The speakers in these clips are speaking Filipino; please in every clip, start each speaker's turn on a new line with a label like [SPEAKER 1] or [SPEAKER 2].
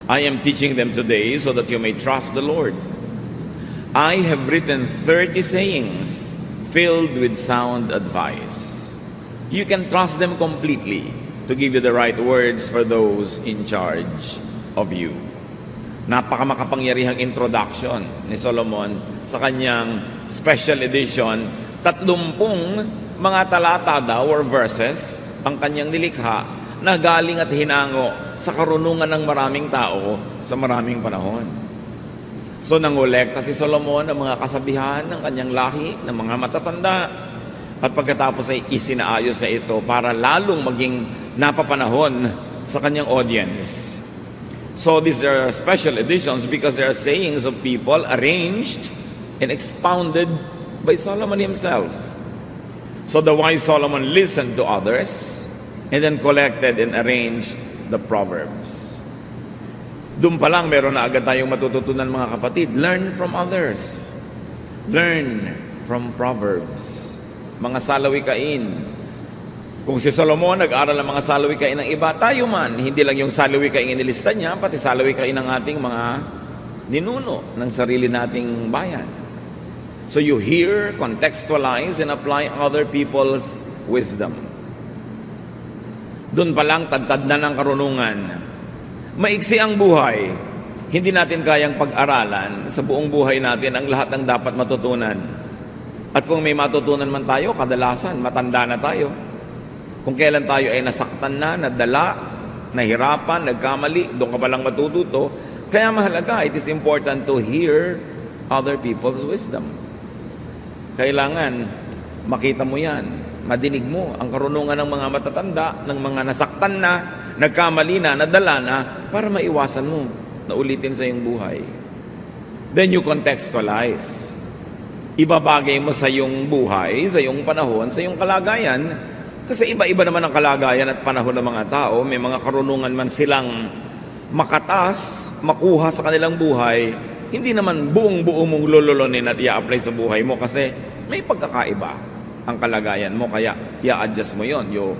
[SPEAKER 1] I am teaching them today so that you may trust the Lord. I have written 30 sayings filled with sound advice. You can trust them completely to give you the right words for those in charge of you. Napakamakapangyarihang introduction ni Solomon sa kanyang special edition. 30 mga talata daw or verses ang kanyang nilikha na galing at hinango sa karunungan ng maraming tao sa maraming panahon. So nangolekta si Solomon ng mga kasabihan ng kanyang lahi, ng mga matatanda, at pagkatapos ay isinaayos na ito para lalong maging napapanahon sa kanyang audience. So these are special editions because they are sayings of people arranged and expounded by Solomon himself. So the wise Solomon listened to others and then collected and arranged the Proverbs. Doon pa lang meron na agad tayong matututunan mga kapatid. Learn from others. Learn from Proverbs. Mga salawikain. Kung si Solomon nag-aral ng mga salawikain ng iba, tayo man, hindi lang yung salawikain nilista niya, pati salawikain ng ating mga ninuno ng sarili nating bayan. So you hear, contextualize, and apply other people's wisdom. Doon pa lang, tadtad na ng karunungan. Maiksi ang buhay. Hindi natin kayang pag-aralan sa buong buhay natin ang lahat ng dapat matutunan. At kung may matutunan man tayo, kadalasan, matanda na tayo. Kung kailan tayo ay nasaktan na, nadala, nahirapan, nagkamali, doon ka palang matututo. Kaya mahalaga, it is important to hear other people's wisdom. Kailangan makita mo yan. Madinig mo ang karunungan ng mga matatanda, ng mga nasaktan na, nagkamali na, nadala na, para maiwasan mo na ulitin sa iyong buhay. Then you contextualize. Ibabagay mo sa iyong buhay, sa iyong panahon, sa iyong kalagayan. Kasi iba-iba naman ang kalagayan at panahon ng mga tao. May mga karunungan man silang makatas, makuha sa kanilang buhay. Hindi naman buong-buo mong lululonin at i-apply sa buhay mo kasi may pagkakaiba ang kalagayan mo, kaya i-adjust mo yon. You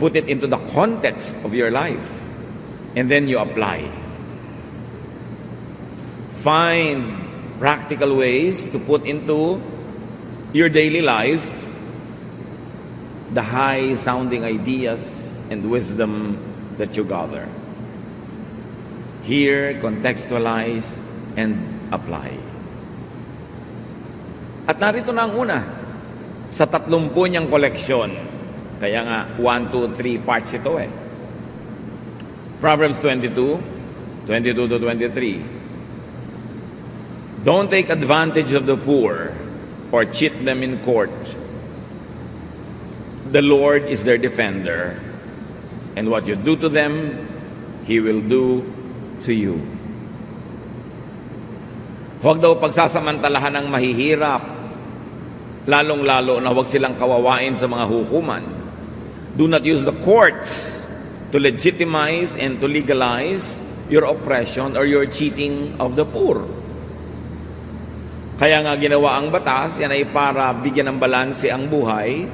[SPEAKER 1] put it into the context of your life and then you apply. Find practical ways to put into your daily life the high-sounding ideas and wisdom that you gather. Hear, contextualize, and apply. At narito na ang una. Sa 30 niyang koleksyon. Kaya nga, 1, 2, 3 parts ito eh. Proverbs 22, 22 to 23. Don't take advantage of the poor or cheat them in court. The Lord is their defender, and what you do to them, He will do to you. Huwag daw pagsasamantalahan ng mahihirap, lalong-lalo na huwag silang kawawain sa mga hukuman. Do not use the courts to legitimize and to legalize your oppression or your cheating of the poor. Kaya nga ginawa ang batas, yan ay para bigyan ng balanse ang buhay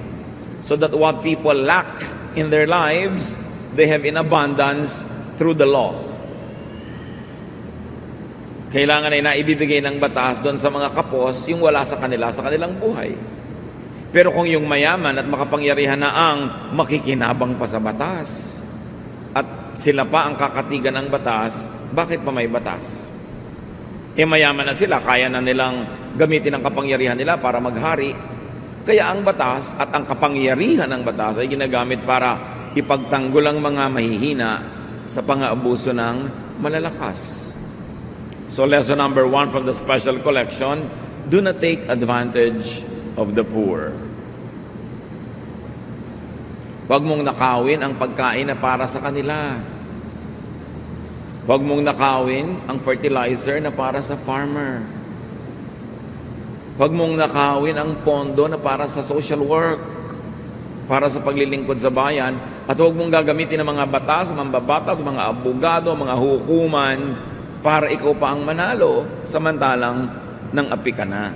[SPEAKER 1] so that what people lack in their lives, they have in abundance through the law. Kailangan ay naibibigay ng batas doon sa mga kapos yung wala sa kanila sa kanilang buhay. Pero kung yung mayaman at makapangyarihan na ang makikinabang pa sa batas at sila pa ang kakatigan ng batas, bakit pa may batas? Mayaman na sila, kaya na nilang gamitin ang kapangyarihan nila para maghari. Kaya ang batas at ang kapangyarihan ng batas ay ginagamit para ipagtanggol ang mga mahihina sa pang-aabuso ng malalakas. So lesson number 1 from the special collection, do not take advantage of the poor. Huwag mong nakawin ang pagkain na para sa kanila. Huwag mong nakawin ang fertilizer na para sa farmer. Huwag mong nakawin ang pondo na para sa social work, para sa paglilingkod sa bayan. At huwag mong gagamitin ng mga batas, mambabatas, mga abogado, mga hukuman, para ikaw pa ang manalo, samantalang nang api ka na.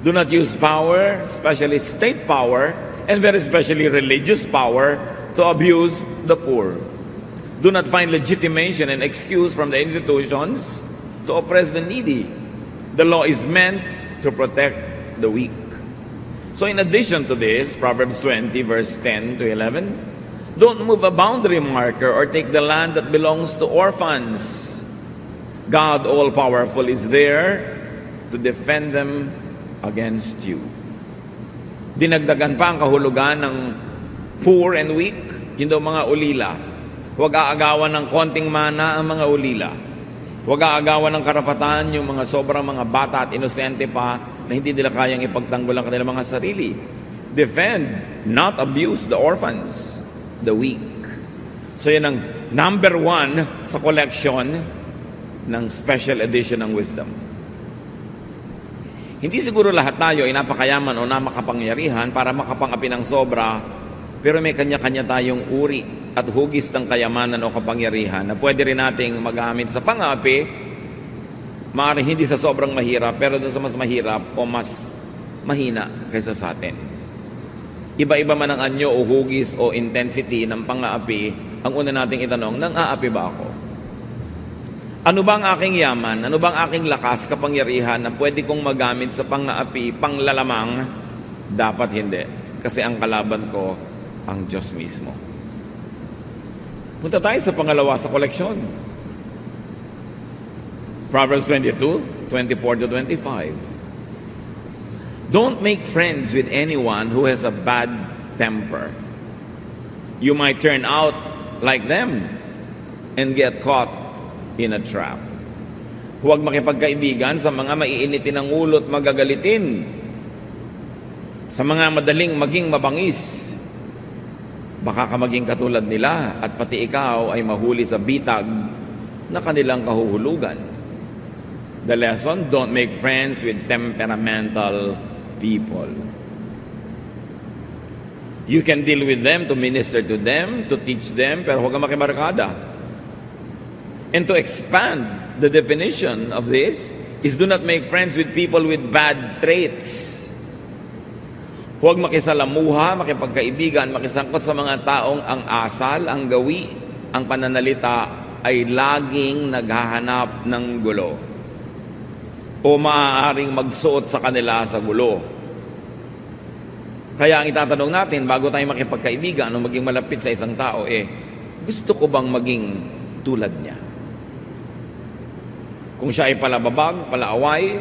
[SPEAKER 1] Do not use power, especially state power, and very especially religious power, to abuse the poor. Do not find legitimation and excuse from the institutions to oppress the needy. The law is meant to protect the weak. So in addition to this, Proverbs 20 verse 10 to 11, don't move a boundary marker or take the land that belongs to orphans. God all-powerful is there to defend them against you. Dinagdagan pa ang kahulugan ng poor and weak, yun daw mga ulila. Huwag aagawan ng konting mana ang mga ulila. Huwag aagawan ng karapatan yung mga sobrang mga bata at inosente pa na hindi nila kayang ipagtanggol ang kanilang mga sarili. Defend, not abuse the orphans, the weak. So yan ang number 1 sa collection ng special edition ng wisdom. Hindi siguro lahat tayo ay napakayaman o napakapangyarihan para makapangapi ng sobra, pero may kanya-kanya tayong uri at hugis ng kayamanan o kapangyarihan na pwede rin nating magamit sa pangapi, maaaring hindi sa sobrang mahirap, pero doon sa mas mahirap o mas mahina kaysa sa atin. Iba-iba man ang anyo o hugis o intensity ng pang-aapi, ang una nating itanong, nang aapi ba ako? Ano ba ang aking yaman? Ano ba ang aking lakas, kapangyarihan na pwede kong magamit sa pang-aapi, panglalamang? Dapat hindi. Kasi ang kalaban ko, ang Diyos mismo. Punta tayo sa pangalawa sa koleksyon. Proverbs 22, 24 to 25. Don't make friends with anyone who has a bad temper. You might turn out like them and get caught in a trap. Huwag makipagkaibigan sa mga maiinitin ng ulo at magagalitin, sa mga madaling maging mabangis. Baka ka maging katulad nila at pati ikaw ay mahuli sa bitag na kanilang kahuhulugan. The lesson, don't make friends with temperamental people. You can deal with them to minister to them, to teach them, pero huwag kang makibarkada. And to expand the definition of this is do not make friends with people with bad traits. Huwag makisalamuha, makipagkaibigan, makisangkot sa mga taong ang asal, ang gawi, ang pananalita ay laging naghahanap ng gulo o maaaring magsuot sa kanila sa gulo. Kaya ang itatanong natin bago tayo makipagkaibigan o maging malapit sa isang tao, gusto ko bang maging tulad niya? Kung siya ay palababag, palaaway,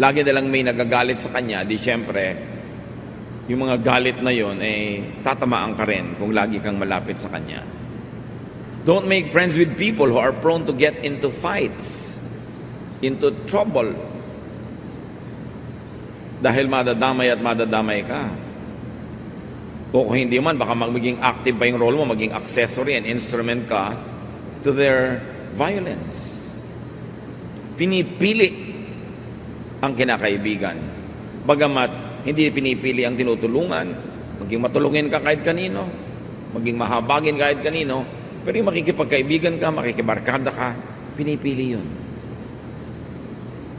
[SPEAKER 1] lagi na lang may nagagalit sa kanya, di syempre, yung mga galit na yon tatamaan ka rin kung lagi kang malapit sa kanya. Don't make friends with people who are prone to get into fights, into trouble. Dahil madadamay at madadamay ka. O kung hindi man, baka magiging active pa yung role mo, maging accessory and instrument ka to their violence. Pinipili ang kinakaibigan. Bagamat hindi pinipili ang tinutulungan, maging matulungin ka kahit kanino, maging mahabagin kahit kanino, pero yung makikipagkaibigan ka, makikibarkada ka, pinipili yun.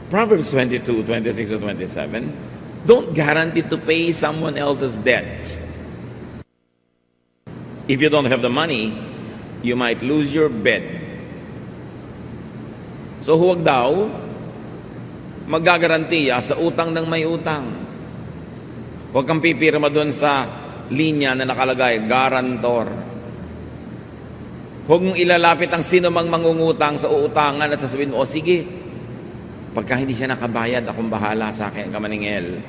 [SPEAKER 1] Proverbs 22, 26 to 27, don't guarantee to pay someone else's debt. If you don't have the money, you might lose your bed. So huwag daw magagarantiya sa utang ng may utang. Huwag kang pipirma doon sa linya na nakalagay, guarantor. Huwag mong ilalapit ang sino mang mangungutang sa uutangan at sasabihin mo, sige, pagka hindi siya nakabayad, akong bahala sa akin, kamaningel.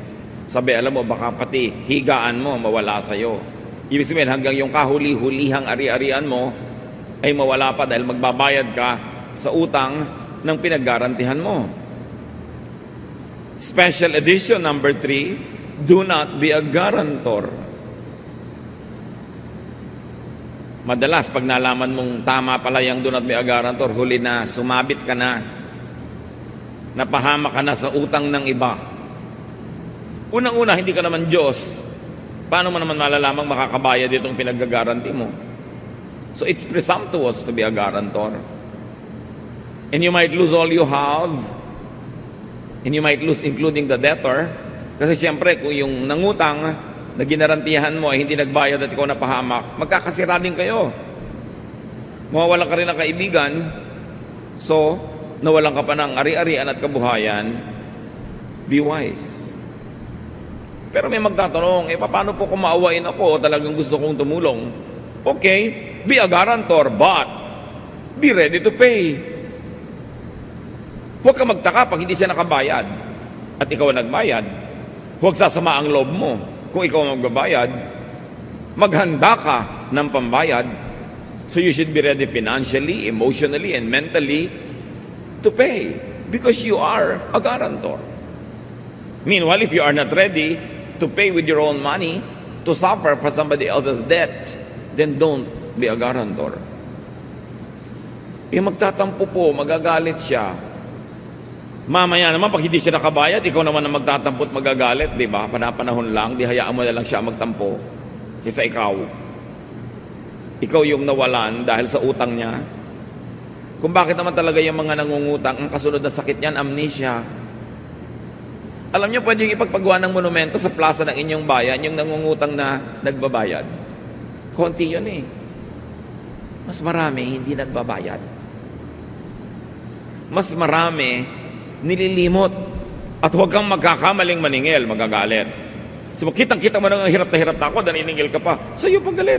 [SPEAKER 1] Sabi, alam mo, baka pati higaan mo mawala sa'yo. Ibig sabihin, hanggang yung kahuli-hulihang ari-arian mo ay mawala pa dahil magbabayad ka sa utang ng pinaggarantihan mo. Special edition number 3, do not be a guarantor. Madalas, pag nalaman mong tama pala yung do not be a guarantor, huli na, sumabit ka na, napahama ka na sa utang ng iba. Unang-una, hindi ka naman Diyos. Paano mo naman malalamang makakabayad itong pinag-garanti mo? So it's presumptuous to be a guarantor. And you might lose all you have, and you might lose including the debtor. Kasi siyempre, kung yung nangutang na ginarantihan mo ay hindi nagbayad at ikaw napahamak, magkakasira din kayo. Mawawala ka rin ng kaibigan, so nawalan ka pa ng ari-arian at kabuhayan, be wise. Pero may magtatanong, paano po kung maawain ako o talagang gusto kong tumulong? Okay, be a guarantor, but be ready to pay. Huwag ka magtaka pag hindi siya nakabayad at ikaw ang nagbayad. Huwag sasama ang loob mo kung ikaw ang magbabayad. Maghanda ka ng pambayad. So you should be ready financially, emotionally, and mentally to pay because you are a guarantor. Meanwhile, if you are not ready to pay with your own money, to suffer for somebody else's debt, then don't be a guarantor. Magtatampo po, magagalit siya. Mamaya naman, pag hindi siya nakabayad, ikaw naman ang magtatampo at magagalit, di ba? Panapanahon lang, di hayaan mo na lang siya magtampo. Kaysa ikaw. Ikaw yung nawalan dahil sa utang niya. Kung bakit naman talaga yung mga nangungutang, ang kasunod na sakit niyan, amnesia. Alam niyo, pwede yung ipagpagawa ng monumento sa plaza ng inyong bayan, yung nangungutang na nagbabayad. Konti yun eh. Mas marami hindi nagbabayad. Mas marami nililimot. At huwag kang magkakamaling maningil, magagalit. So kitang-kita mo na hirap na hirap na ako, naniningil ka pa. Sa'yo pang galit.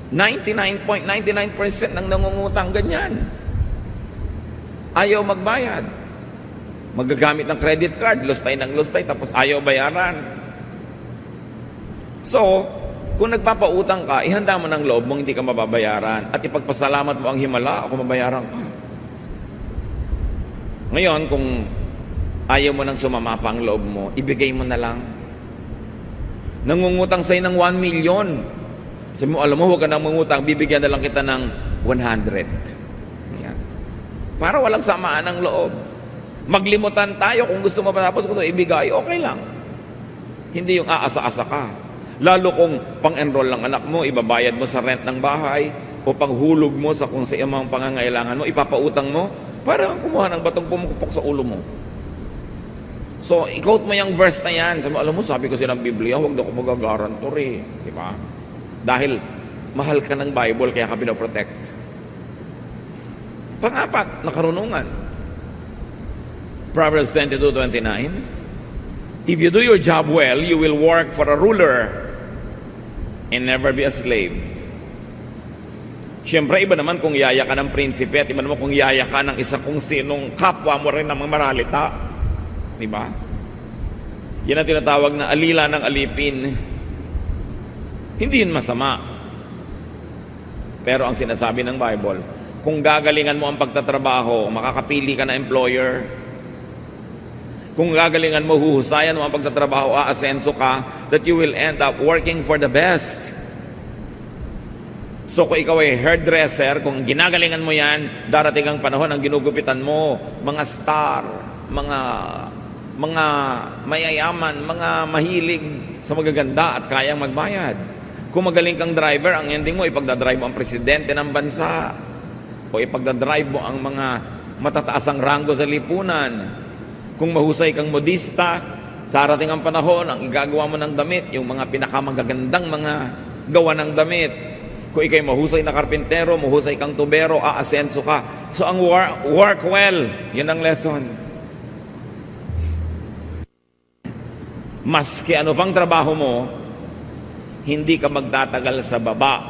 [SPEAKER 1] 99.99% ng nangungutang ganyan. Ayaw magbayad. Magagamit ng credit card, lustay ng lustay, tapos ayaw bayaran. So, kung nagpapautang ka, ihanda mo ng loob mong hindi ka mababayaran at ipagpasalamat mo ang himala ako mabayaran ka. Ngayon, kung ayaw mo nang sumama pa ang loob mo, ibigay mo na lang. Nangungutang sa'yo ng 1 million. Sabi mo, alam mo, huwag ka nang mangutang, bibigyan na lang kita ng 100. Yan. Para walang samaan ng loob. Maglimutan tayo kung gusto mo matapos kung ito ibigay, okay lang. Hindi yung aasa-asa ka. Lalo kung pang-enroll lang anak mo, ibabayad mo sa rent ng bahay, o panghulog mo sa kung sa iyong pangangailangan mo, ipapautang mo, para kang kumuha ng batong pumukupok sa ulo mo. So, i-quote mo yung verse na yan. Sabi mo, alam mo, sabi ko silang Biblia, huwag na ako magagarantor eh. Di ba? Dahil mahal ka ng Bible, kaya ka pinoprotect. Pang-apat, nakarunungan. Proverbs 22:29. If you do your job well, you will work for a ruler and never be a slave. Siyempre, iba naman kung yaya ka ng prinsipe at iba naman kung yaya ka ng isa kung sinong kapwa mo rin ng mga maralita. Diba? Yan ang tinatawag na alila ng alipin. Hindi yun masama. Pero ang sinasabi ng Bible, kung gagalingan mo ang pagtatrabaho, makakapili ka na employer. Kung gagalingan mo, huhusayan mo ang pagtatrabaho, aasenso ka, that you will end up working for the best. So kung ikaw ay hairdresser, kung ginagalingan mo yan, darating ang panahon ang ginugupitan mo, mga star, mga mayayaman, mga mahilig sa magaganda at kayang magbayad. Kung magaling kang driver, ang ending mo, ipagdadrive mo ang presidente ng bansa o ipagdadrive mo ang mga matataasang ranggo sa lipunan. Kung mahusay kang modista, darating ang panahon, ang igagawa mo ng damit, yung mga pinakamagagandang mga gawa ng damit. Kung ikay mahusay na karpintero, mahusay kang tubero, aasenso ka. So ang work well, yun ang lesson. Maski ano pang trabaho mo, hindi ka magtatagal sa baba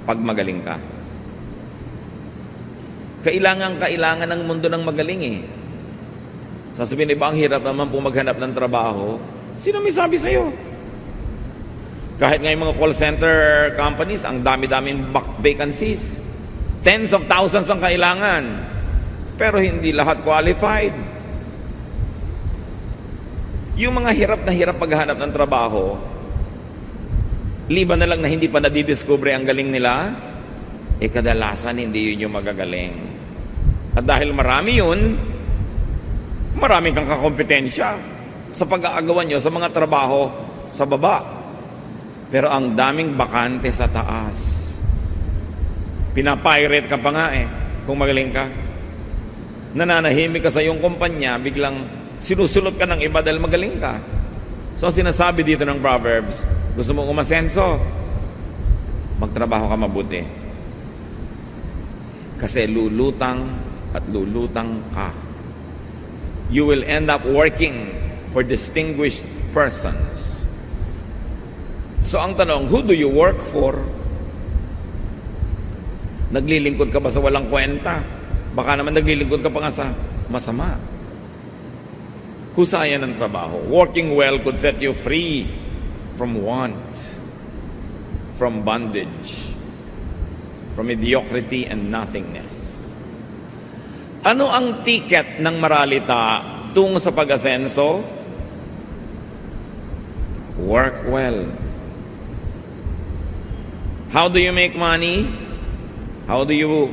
[SPEAKER 1] pag magaling ka. Kailangan ng mundo ng magaling eh. Sasabihin, iba ang hirap naman po maghanap ng trabaho. Sino may sabi sa'yo? Kahit nga yung mga call center companies, ang dami-daming vacancies. Tens of thousands ang kailangan. Pero hindi lahat qualified. Yung mga hirap na hirap maghanap ng trabaho, liban na lang na hindi pa nadidiscover ang galing nila, kadalasan hindi yun yung magagaling. At dahil marami yun, marami kang kakompetensya sa pag-aagawan nyo sa mga trabaho sa baba. Pero ang daming bakante sa taas. Pinapirate ka pa nga kung magaling ka. Nananahimik ka sa iyong kumpanya, biglang sinusulot ka ng iba dahil magaling ka. So sinasabi dito ng Proverbs, gusto mo umasenso? magtrabaho ka mabuti. Kasi lulutang at lulutang ka. You will end up working for distinguished persons. So ang tanong, who do you work for? Naglilingkod ka ba sa walang kwenta? Baka naman naglilingkod ka pa nga sa masama. Husaya ng trabaho. Working well could set you free from want, from bondage, from mediocrity and nothingness. Ano ang ticket ng maralita tungo sa pag-asenso? Work well. How do you make money? How do you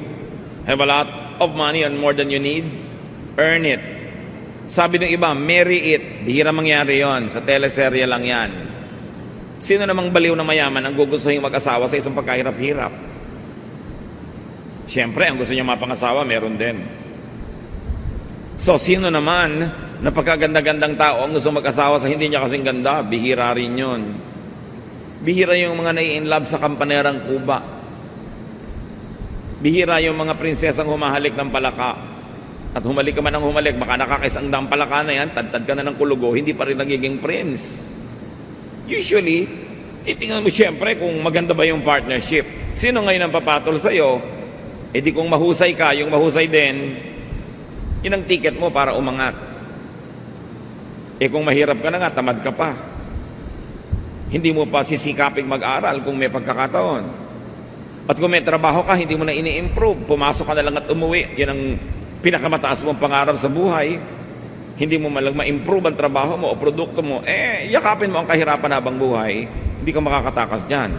[SPEAKER 1] have a lot of money and more than you need? Earn it. Sabi ng iba, marry it. Bihira mangyari yon. Sa teleserye lang yan. Sino namang baliw na mayaman ang gugustuhin mag-asawa sa isang pagkahirap-hirap? Siyempre, ang gusto niya mapangasawa, meron din. So, sino naman na pagkaganda-gandang tao ang gusto mag-asawa sa hindi niya kasing ganda? Bihira rin yun. Bihira yung mga nai-inlove sa kampanerang Kuba. Bihira yung mga prinsesang humahalik ng palaka. At humalik ka man ng humalik, baka nakakisang daang palaka na yan, tad-tad ka na ng kulugo, hindi pa rin nagiging prince. Usually, titingnan mo siyempre kung maganda ba yung partnership. Sino ngayon ang papatol sa'yo? E di kung mahusay ka, yung mahusay din, yun ang ticket mo para umangat. E kung mahirap ka na nga, tamad ka pa. Hindi mo pa sisikaping mag-aral kung may pagkakataon. At kung may trabaho ka, hindi mo na ini-improve. Pumasok ka na lang at umuwi. Yan ang pinakamataas mong pangarap sa buhay. Hindi mo malang ma-improve ang trabaho mo o produkto mo. Yakapin mo ang kahirapan habang buhay. Hindi ka makakatakas dyan.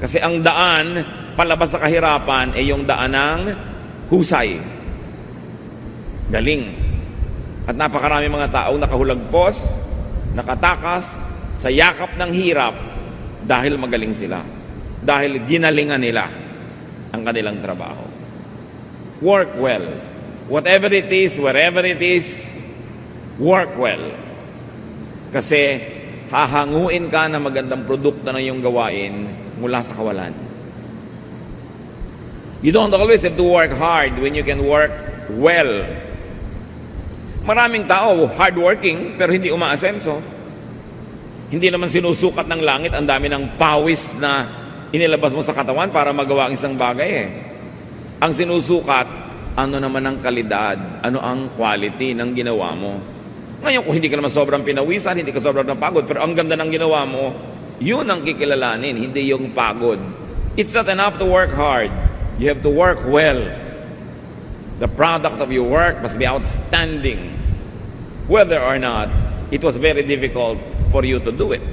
[SPEAKER 1] Kasi ang daan palabas sa kahirapan ay yung daan ng husay. Galing. At napakarami mga taong nakahulagpos, nakatakas sa yakap ng hirap dahil magaling sila. Dahil ginalingan nila ang kanilang trabaho. Work well. Whatever it is, wherever it is, work well. Kasi hahanguin ka na magandang produkto na iyong gawain mula sa kawalan. You don't always have to work hard when you can work well. Maraming tao hardworking pero hindi umaasenso. Hindi naman sinusukat ng langit ang dami ng pawis na inilabas mo sa katawan para magawa ang isang bagay eh. Ang sinusukat, ano naman ang kalidad, ano ang quality ng ginawa mo. Ngayon kung hindi ka naman sobrang pinawisan, hindi ka sobrang napagod, pero ang ganda ng ginawa mo, yun ang kikilalanin, hindi yung pagod. It's not enough to work hard. You have to work well. The product of your work must be outstanding. Whether or not it was very difficult for you to do it.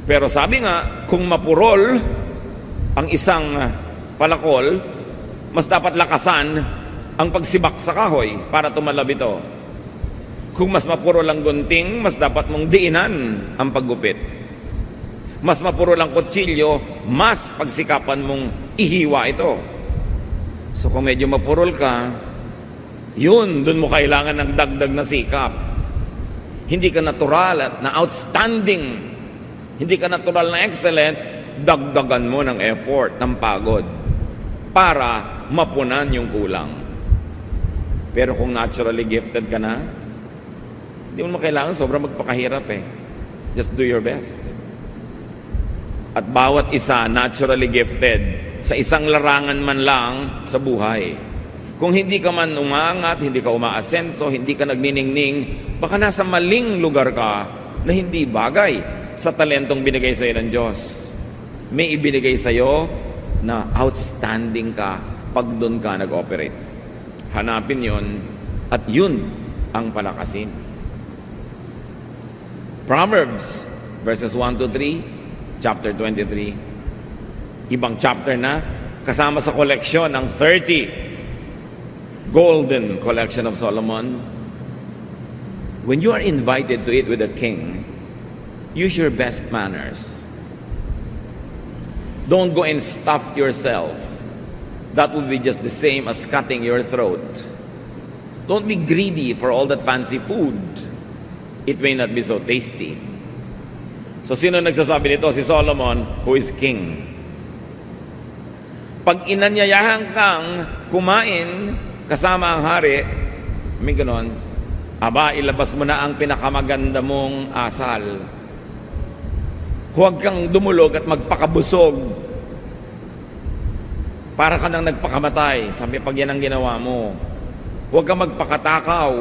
[SPEAKER 1] Pero sabi nga, kung mapurol ang isang palakol, mas dapat lakasan ang pagsibak sa kahoy para tumalab ito. Kung mas mapurol ang gunting, mas dapat mong diinan ang paggupit. Mas mapurol ang kutsilyo, mas pagsikapan mong ihiwa ito. So kung medyo mapurol ka, yun, dun mo kailangan ng dagdag na sikap. Hindi ka natural at na outstanding, hindi ka natural na excellent, dagdagan mo ng effort, ng pagod, para mapunan yung kulang. Pero kung naturally gifted ka na, hindi mo kailangan sobrang magpakahirap eh. Just do your best. At bawat isa naturally gifted sa isang larangan man lang sa buhay. Kung hindi ka man umangat, hindi ka umaasenso, hindi ka nagniningning, baka nasa maling lugar ka na hindi bagay sa talentong binigay sa iyo ng Diyos. May ibinigay sa iyo na outstanding ka pag doon ka nag-operate. Hanapin yon at yun ang palakasin. Proverbs verses 1 to 3, chapter 23. Ibang chapter na, kasama sa koleksyon ng 30 golden collection of Solomon. When you are invited to eat with a king, use your best manners. Don't go and stuff yourself. That would be just the same as cutting your throat. Don't be greedy for all that fancy food. It may not be so tasty. So sino nagsasabi nito? Si Solomon, who is king. Pag inanyayahan kang kumain kasama ang hari, may ganon, aba, ilabas mo na ang pinakamaganda mong asal. Huwag kang dumulog at magpakabusog. Para ka nang nagpakamatay, sabi pag yan ang ginawa mo. Huwag kang magpakatakaw.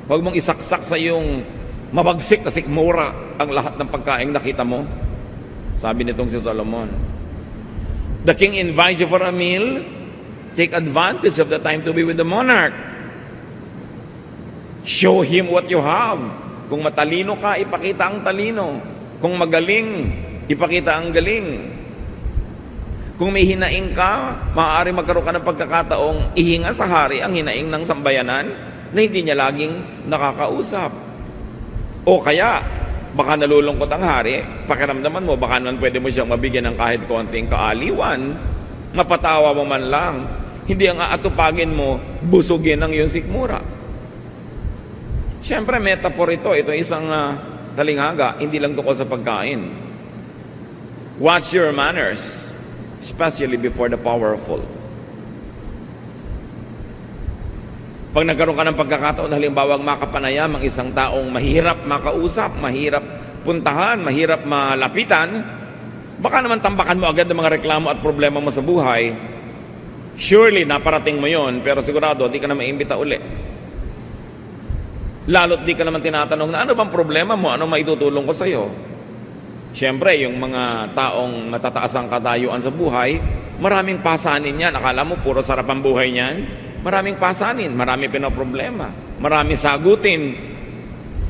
[SPEAKER 1] Huwag mong isaksak sa iyong mabagsik na sikmura ang lahat ng pagkain nakita mo. Sabi nitong si Solomon. The king invites you for a meal. Take advantage of the time to be with the monarch. Show him what you have. Kung matalino ka, ipakita ang talino. Kung magaling, ipakita ang galing. Kung may hinaing ka, maaari magkaroon ka ng pagkakataong ihinga sa hari ang hinaing ng sambayanan na hindi niya laging nakakausap. O kaya, baka nalulungkot ang hari, pakiramdaman mo, baka naman pwede mo siyang mabigyan ng kahit konting kaaliwan, mapatawa mo man lang, hindi ang aatupagin mo, busugin ang iyong sikmura. Siyempre, metaphor ito isang talinghaga, hindi lang tungkol sa pagkain. Watch your manners, especially before the powerful. Pag nagkaroon ka ng pagkakataon, halimbawa makapanayam ang isang taong mahirap makausap, mahirap puntahan, mahirap malapitan, baka naman tambakan mo agad ang mga reklamo at problema mo sa buhay. Surely, naparating mo yon, pero sigurado, di ka na maimbita uli. Lalo't di ka naman tinatanong na ano bang problema mo, ano maitutulong ko sa iyo. Siyempre, yung mga taong matataas ang katayuan sa buhay, maraming pasanin yan. Akala mo, puro sarap ang buhay niyan? Maraming pasanin, maraming pinoproblema, maraming sagutin,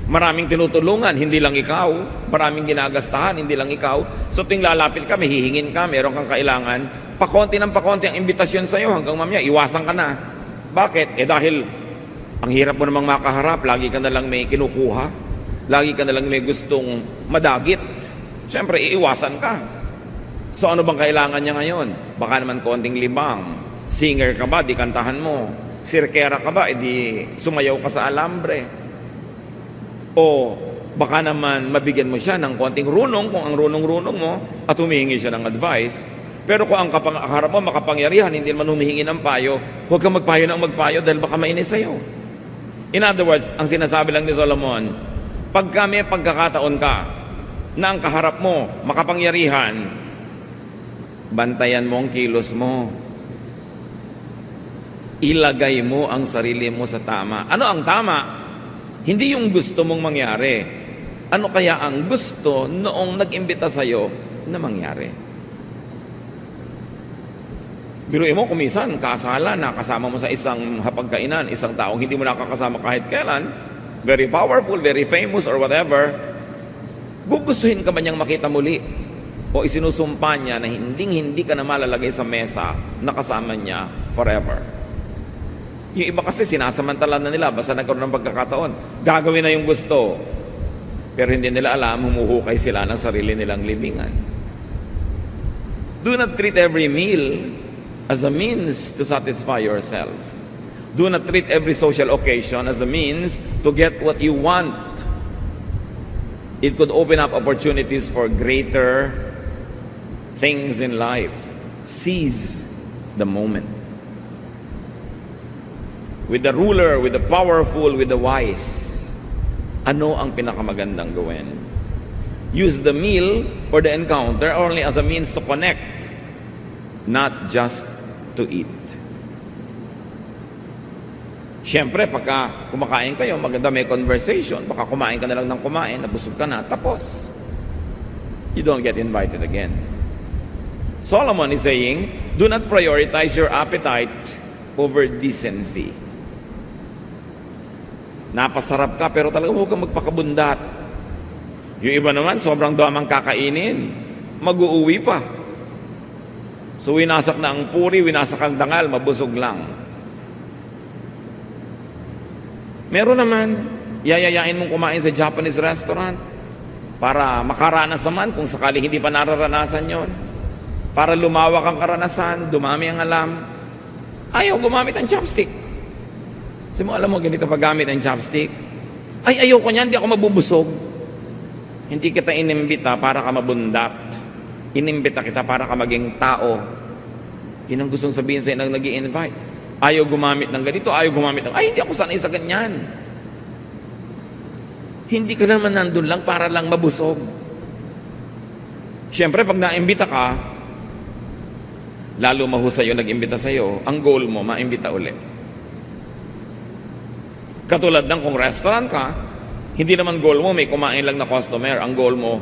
[SPEAKER 1] maraming tinutulungan, hindi lang ikaw, maraming ginagastahan, hindi lang ikaw. So, ting lalapit ka, may hihingin ka, meron kang kailangan, pakonti ng pakonti ang imbitasyon sa iyo hanggang mamaya, iwasan ka na. Bakit? Dahil ang hirap mo namang makaharap, lagi ka na lang may kinukuha, lagi ka na lang may gustong madagit. Siyempre, iiwasan ka. So, ano bang kailangan niya ngayon? Baka naman konting libang. Singer ka ba? Di kantahan mo. Sirkera ka ba? Di sumayaw ka sa alambre. O baka naman mabigyan mo siya ng konting runong kung ang runong-runong mo at humihingi siya ng advice. Pero kung ang kaharap mo makapangyarihan, hindi naman humihingi ng payo, huwag kang magpayo ng magpayo dahil baka mainis sa'yo. In other words, ang sinasabi lang ni Solomon, pag may pagkakataon ka na ang kaharap mo makapangyarihan, bantayan mo ang kilos mo. Ilagay mo ang sarili mo sa tama. Ano ang tama? Hindi yung gusto mong mangyari. Ano kaya ang gusto noong nag-imbita sa'yo na mangyari? Biruin mo, kumisan, kasala, nakasama mo sa isang hapagkainan, isang taong hindi mo nakakasama kahit kailan, very powerful, very famous, or whatever, gugustuhin ka ba niyang makita muli? O isinusumpa niya na hindi ka na malalagay sa mesa na kasama niya forever? Yung iba kasi sinasamantala na nila basta nagkaroon ng pagkakataon. Gagawin na yung gusto. Pero hindi nila alam, humuhukay sila ng sarili nilang libingan. Do not treat every meal as a means to satisfy yourself. Do not treat every social occasion as a means to get what you want. It could open up opportunities for greater things in life. Seize the moment. With the ruler, with the powerful, with the wise, ano ang pinakamagandang gawin? Use the meal or the encounter only as a means to connect, not just to eat. Siyempre, pagka kumakain kayo, maganda may conversation, baka kumain ka na lang ng kumain, nabusog ka na, tapos. You don't get invited again. Solomon is saying, do not prioritize your appetite over decency. Napasarap ka pero talaga huwag kang magpakabundat. Yung iba naman sobrang damang kakainin, mag-uuwi pa. So winasak na ang puri, winasak ang dangal, mabusog lang. Meron naman, yayayain mong kumain sa Japanese restaurant para makaranas naman kung sakali hindi pa nararanasan yon. Para lumawak ang karanasan, dumami ang alam. Ayaw gumamit ng chopstick. Kasi mo, alam mo, ganito paggamit ng chopstick. Ay, ayoko niyan, hindi ako mabubusog. Hindi kita inimbita para ka mabundat. Inimbita kita para ka maging tao. Yun ang gustong sabihin sa'yo nang nag-i-invite. Ayaw gumamit ng ganito, ayaw gumamit ng, ay, hindi ako sanay sa ganyan. Hindi ka naman nandun lang para lang mabusog. Siyempre, pag naimbita ka, lalo mahusay yung nag-imbita sa'yo, ang goal mo, maimbita ulit. Katulad ng kung restaurant ka, hindi naman goal mo, may kumain lang na customer. Ang goal mo,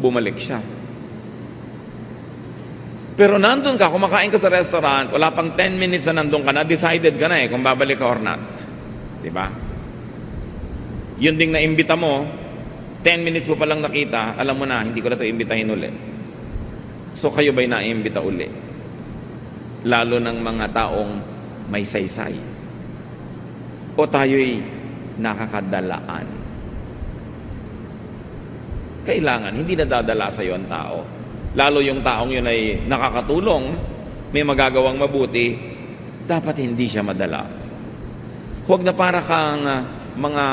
[SPEAKER 1] bumalik siya. Pero nandun ka, kumakain ka sa restaurant, wala pang 10 minutes na nandun ka na, decided ka na kung babalik ka or not. Diba? Yun ding naimbita mo, 10 minutes mo palang nakita, alam mo na, hindi ko na ito imbitahin uli. So kayo ba'y naimbita uli? Lalo ng mga taong may saysay. O tayo'y nakakadalaan. Kailangan, hindi nadadala sa iyo ang tao. Lalo yung taong yun ay nakakatulong, may magagawang mabuti, dapat hindi siya madala. Huwag na para kang mga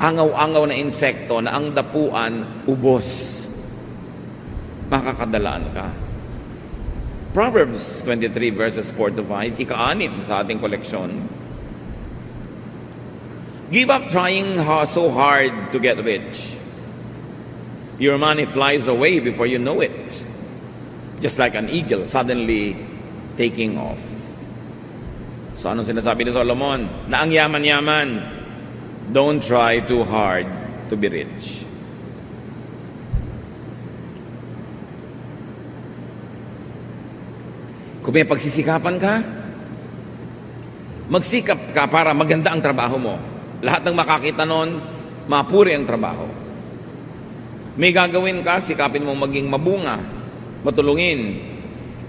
[SPEAKER 1] angaw-angaw na insekto na ang dapuan, ubos. Makakadalaan ka. Proverbs 23 verses 4 to 5, ika-6 sa ating koleksyon. Give up trying so hard to get rich. Your money flies away before you know it. Just like an eagle suddenly taking off. So anong sinasabi ni Solomon? Na ang yaman-yaman, don't try too hard to be rich. Kung may pagsisikapan ka, magsikap ka para maganda ang trabaho mo. Lahat ng makakita nun, mapuri ang trabaho. May gagawin ka, sikapin mong maging mabunga, matulungin.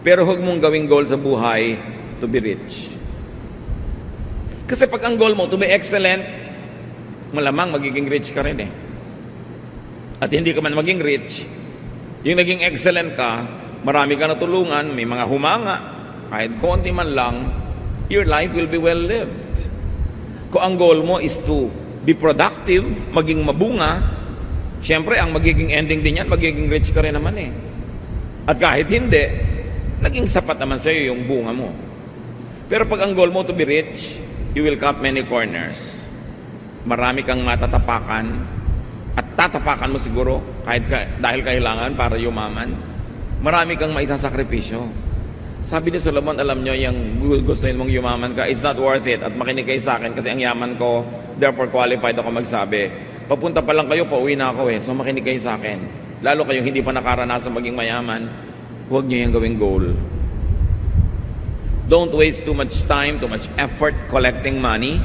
[SPEAKER 1] Pero huwag mong gawing goal sa buhay to be rich. Kasi pag ang goal mo to be excellent, malamang magiging rich ka rin eh. At hindi ka man maging rich, yung naging excellent ka, marami ka natulungan, may mga humanga, kahit konti man lang, your life will be well lived. Kung ang goal mo is to be productive, maging mabunga, siyempre ang magiging ending din yan, magiging rich ka rin naman eh. At kahit hindi, naging sapat naman sa'yo yung bunga mo. Pero pag ang goal mo to be rich, you will cut many corners. Marami kang matatapakan, at tatapakan mo siguro, dahil kailangan para yumaman. Marami kang maisasakripisyo. Sabi ni Solomon, alam nyo, yung gustuin mong yumaman ka, it's not worth it. At makinig kayo sa akin kasi ang yaman ko, therefore qualified ako magsabi. Papunta pa lang kayo, pauwi na ako eh. So makinig kayo sa akin. Lalo kayong hindi pa nakaranasan maging mayaman, huwag nyo yung gawing goal. Don't waste too much time, too much effort collecting money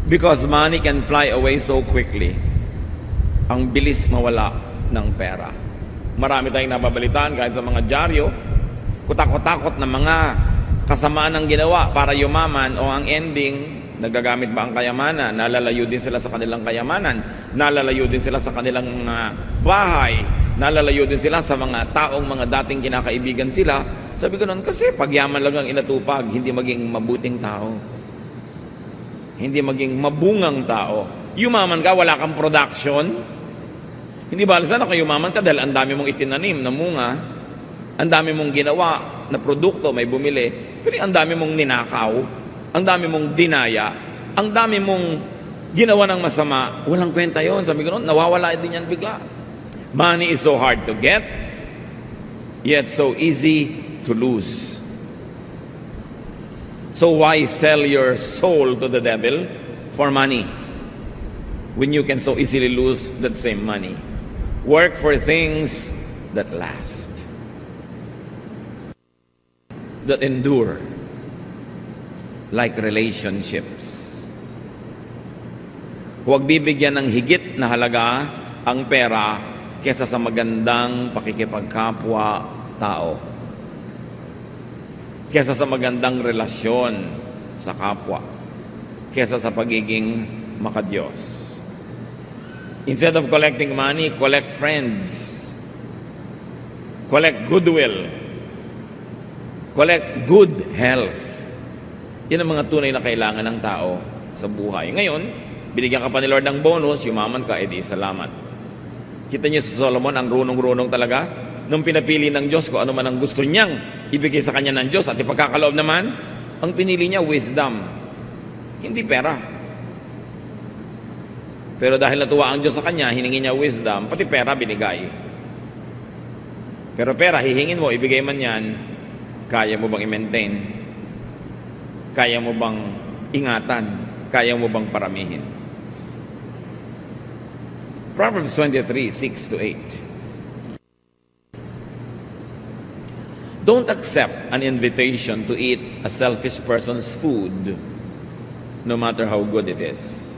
[SPEAKER 1] because money can fly away so quickly. Ang bilis mawala ng pera. Marami tayong nababalitaan kahit sa mga dyaryo, kutakot-takot na mga kasamaan ng ginawa para yumaman o ang ending, nagagamit ba ang kayamanan? Nalalayo din sila sa kanilang kayamanan. Nalalayo din sila sa kanilang bahay. Nalalayo din sila sa mga taong mga dating kinakaibigan sila. Sabi ko noon, kasi pagyaman lang ang inatupag, hindi maging mabuting tao. Hindi maging mabungang tao. Yumaman ka, wala kang production. Hindi ba sana kung yumaman ka dahil ang dami mong itinanim na munga, ang dami mong ginawa na produkto, may bumili, pero ang dami mong ninakaw, ang dami mong dinaya, ang dami mong ginawa ng masama, walang kwenta yon. Sabi ko noon, nawawala din yan bigla. Money is so hard to get, yet so easy to lose. So why sell your soul to the devil for money when you can so easily lose that same money? Work for things that last, that endure, like relationships. Huwag bibigyan ng higit na halaga ang pera kesa sa magandang pakikipagkapwa tao, kesa sa magandang relasyon sa kapwa, kesa sa pagiging makadiyos. Instead of collecting money, collect friends, collect goodwill, collect good health. Yan ang mga tunay na kailangan ng tao sa buhay. Ngayon, binigyan ka pa ni Lord ng bonus, yumaman ka, edi salamat. Kita niyo si Solomon, ang runong-runong talaga. Nung pinapili ng Diyos kung ano man ang gusto niyang ibigay sa kanya ng Diyos at ipagkakaloob naman, ang pinili niya, wisdom. Hindi pera. Pero dahil natuwa ang Diyos sa kanya, hiningi niya wisdom, pati pera binigay. Pero pera, hihingin mo, ibigay man yan, kaya mo bang i-maintain? Kaya mo bang ingatan? Kaya mo bang paramihin? Proverbs 23, 6-8. Don't accept an invitation to eat a selfish person's food, no matter how good it is.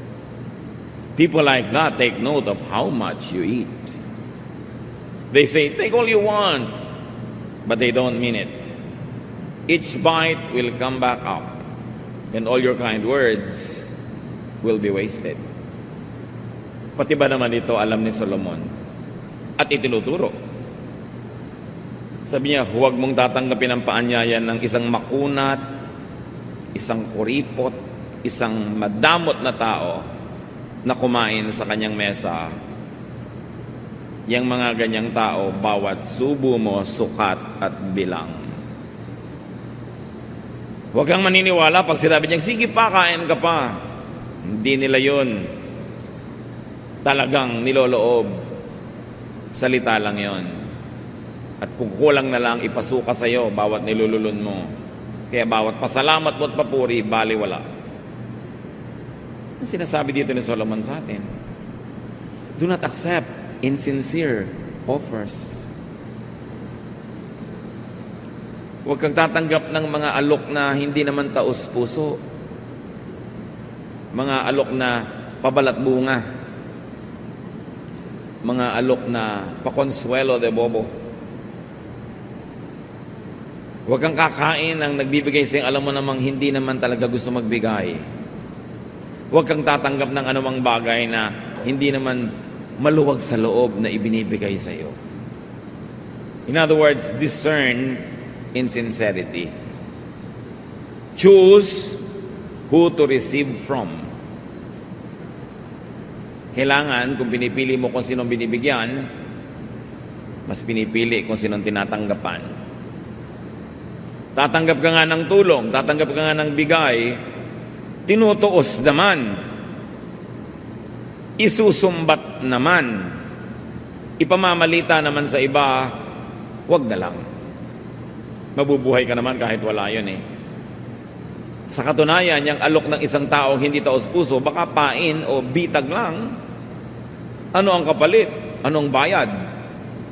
[SPEAKER 1] People like that take note of how much you eat. They say, take all you want, but they don't mean it. Each bite will come back up, and all your kind words will be wasted. Pati ba naman ito alam ni Solomon? At itinuturo. Sabi niya, huwag mong tatanggapin ang paanyayan ng isang makunat, isang kuripot, isang madamot na tao na kumain sa kanyang mesa. Yang mga ganyang tao, bawat subo mo, sukat at bilang. Huwag kang maniniwala pag sinabi niyang, sige pa, kain ka pa. Hindi nila yun. Talagang niloloob. Salita lang yon. At kung kulang na lang, ipasuka sa iyo bawat nilululun mo. Kaya bawat pasalamat mo at papuri, baliwala. Ang sinasabi dito ni Solomon sa atin, do not accept insincere offers. Huwag kang tatanggap ng mga alok na hindi naman taos puso. Mga alok na pabalat bunga. Mga alok na pakonsuelo de bobo. Huwag kang kakain ng nagbibigay sa'yo, alam mo namang hindi naman talaga gusto magbigay. Huwag kang tatanggap ng anumang bagay na hindi naman maluwag sa loob na ibinibigay sa'yo. In other words, discern insincerity. Choose who to receive from. Kailangan, kung pinipili mo kung sinong binibigyan, mas pinipili kung sinong tinatanggapan. Tatanggap ka nga ng tulong, tatanggap ka nga ng bigay, tinutuos naman, isusumbat naman, ipamamalita naman sa iba, wag na lang. Mabubuhay ka naman kahit wala yun eh. Sa katunayan, yung alok ng isang taong hindi taos puso, baka pain o bitag lang. Ano ang kapalit? Anong bayad?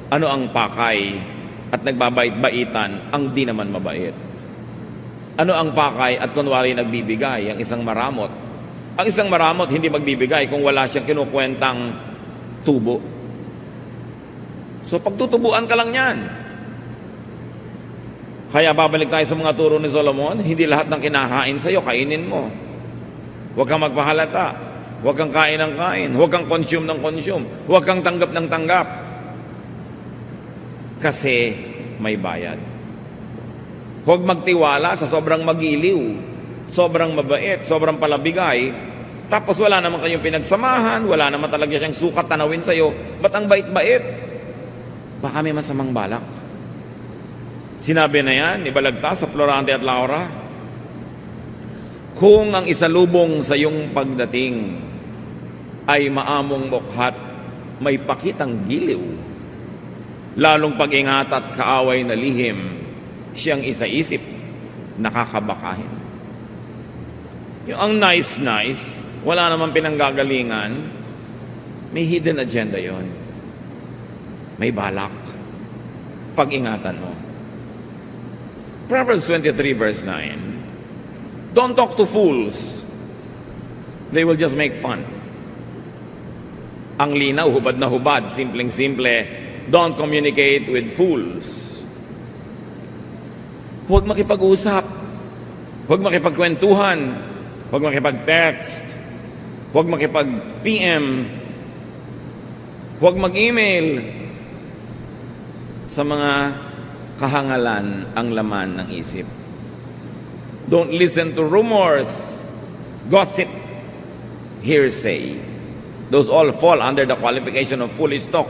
[SPEAKER 1] Ano ang pakay? At nagbabait-baitan ang di naman mabait. Ano ang pakay at kunwari nagbibigay? Ang isang maramot. Ang isang maramot hindi magbibigay kung wala siyang kinukwentang tubo. So pagtutubuan ka lang yan. Kaya babalik tayo sa mga turo ni Solomon, hindi lahat ng kinahain sa'yo, kainin mo. Huwag kang magpahalata. Huwag kang kain ng kain. Huwag kang consume ng consume. Huwag kang tanggap ng tanggap. Kasi may bayad. Huwag magtiwala sa sobrang magiliw, sobrang mabait, sobrang palabigay, tapos wala naman kayong pinagsamahan, wala naman talaga siyang sukat tanawin sa'yo. Ba't ang bait-bait? Baka may masamang balak. Sinabi na yan, ibalagta sa Florante at Laura, kung ang isalubong sa iyong pagdating ay maamong mukhat, may pakitang giliw, lalong pag-ingat at kaaway na lihim, siyang isa-isip, nakakabakahin. Yung ang nice-nice, wala namang pinanggagalingan, may hidden agenda yon. May balak. Pag-ingatan mo. Proverbs 23 verse 9. Don't talk to fools. They will just make fun. Ang linaw, hubad na hubad, simpleng-simple. Don't communicate with fools. Huwag makipag-usap. Huwag makipagkwentuhan. Huwag makipag-text. Huwag makipag-PM. Huwag mag-email. Sa mga kahangalan ang laman ng isip. Don't listen to rumors, gossip, hearsay. Those all fall under the qualification of foolish talk.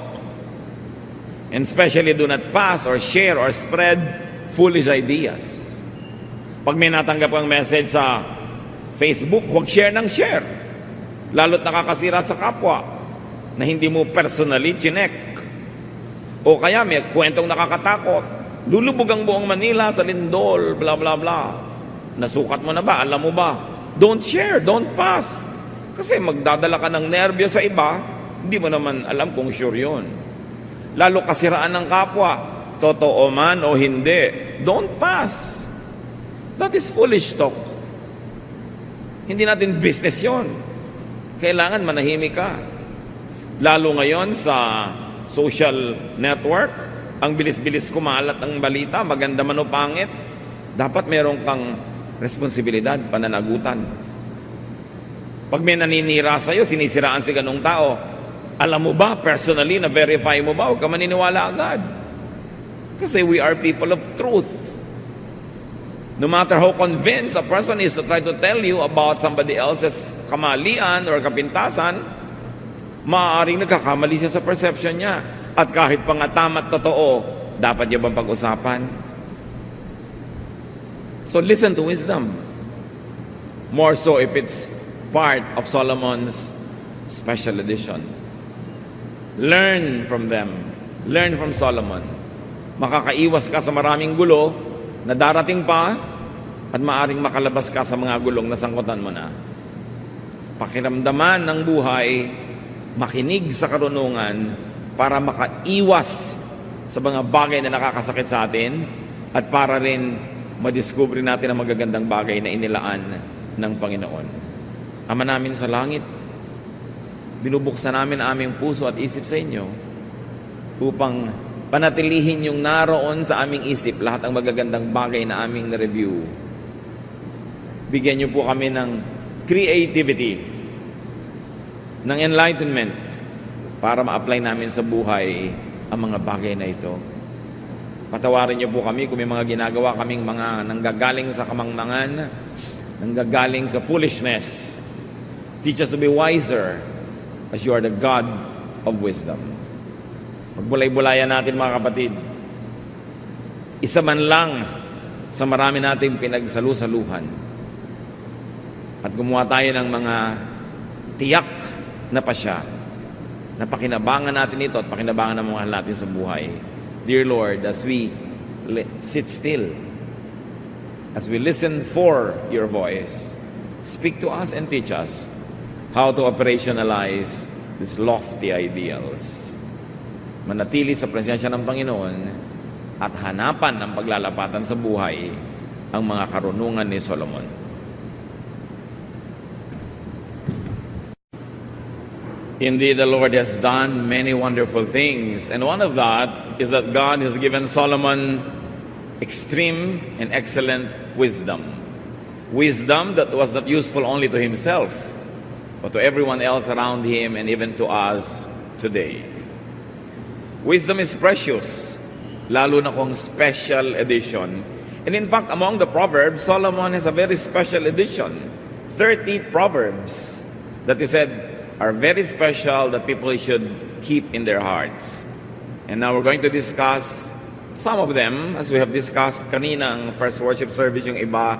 [SPEAKER 1] And especially do not pass or share or spread foolish ideas. Pag may natanggap kang message sa Facebook, huwag share ng share. Lalo't nakakasira sa kapwa na hindi mo personally chinek. O kaya may kwentong nakakatakot. Lulubog ang buong Manila sa lindol, bla bla bla. Nasukat mo na ba? Alam mo ba? Don't share, don't pass. Kasi magdadala ka ng nerbyo sa iba, hindi mo naman alam kung sure yun. Lalo kasiraan ng kapwa, totoo man o hindi, don't pass. That is foolish talk. Hindi natin business yon. Kailangan manahimik ka. Lalo ngayon sa social network, ang bilis-bilis kumalat ng balita, maganda man o pangit, dapat meron kang responsibilidad, pananagutan. Pag may naninira sa'yo, sinisiraan si ganung tao, alam mo ba, personally, na-verify mo ba, huwag ka maniniwala agad. Kasi we are people of truth. No matter how convinced a person is to try to tell you about somebody else's kamalian or kapintasan, maaaring nagkakamali siya sa perception niya. At kahit pa nga tama at totoo, dapat niya bang pag-usapan? So listen to wisdom. More so if it's part of Solomon's special edition. Learn from them. Learn from Solomon. Makakaiwas ka sa maraming gulo na darating pa at maaring makalabas ka sa mga gulong na sangkutan mo na. Pakiramdaman ng buhay, makinig sa karunungan para makaiwas sa mga bagay na nakakasakit sa atin at para rin madiscover natin ang magagandang bagay na inilaan ng Panginoon. Ama namin sa langit, binubuksan namin ang aming puso at isip sa inyo upang panatilihin yung naroon sa aming isip lahat ang magagandang bagay na aming na-review. Bigyan niyo po kami ng creativity, ng enlightenment para ma-apply namin sa buhay ang mga bagay na ito. Patawarin niyo po kami kung may mga ginagawa kaming mga nanggagaling sa kamangmangan, nanggagaling sa foolishness. Teach us to be wiser as you are the God of wisdom. Magbulay-bulayan natin mga kapatid. Isa man lang sa marami nating pinagsalu-saluhan. At gumawa tayo ng mga tiyak na pasya. Napakinabangan natin ito at pakinabangan ng mga natin sa buhay. Dear Lord, as we sit still, as we listen for your voice, speak to us and teach us how to operationalize these lofty ideals. Manatili sa presensya ng Panginoon at hanapan ng paglalapatan sa buhay ang mga karunungan ni Solomon. Indeed, the Lord has done many wonderful things, and one of that is that God has given Solomon extreme and excellent wisdom. Wisdom that was not useful only to himself, but to everyone else around him and even to us today. Wisdom is precious, lalo na kung special edition. And in fact, among the Proverbs, Solomon has a very special edition. 30 Proverbs that he said are very special that people should keep in their hearts. And now we're going to discuss some of them as we have discussed kanina ang first worship service yung iba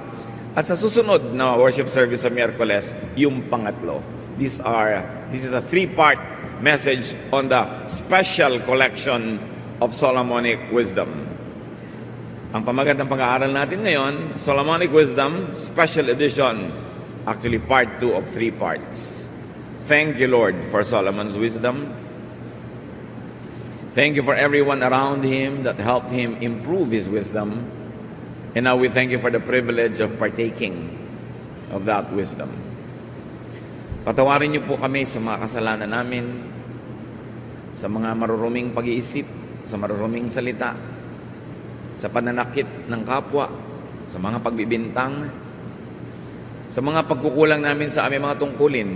[SPEAKER 1] at sa susunod na worship service sa Miyerkules yung pangatlo. This is a three-part message on the special collection of Solomonic wisdom. Ang pamagat ng pag-aaral natin ngayon, Solomonic Wisdom, Special Edition, actually part 2 of 3 parts. Thank you, Lord, for Solomon's wisdom. Thank you for everyone around him that helped him improve his wisdom. And now we thank you for the privilege of partaking of that wisdom. Patawarin niyo po kami sa mga kasalanan namin, sa mga maruruming pag-iisip, sa maruruming salita, sa pananakit ng kapwa, sa mga pagbibintang, sa mga pagkukulang namin sa aming mga tungkulin,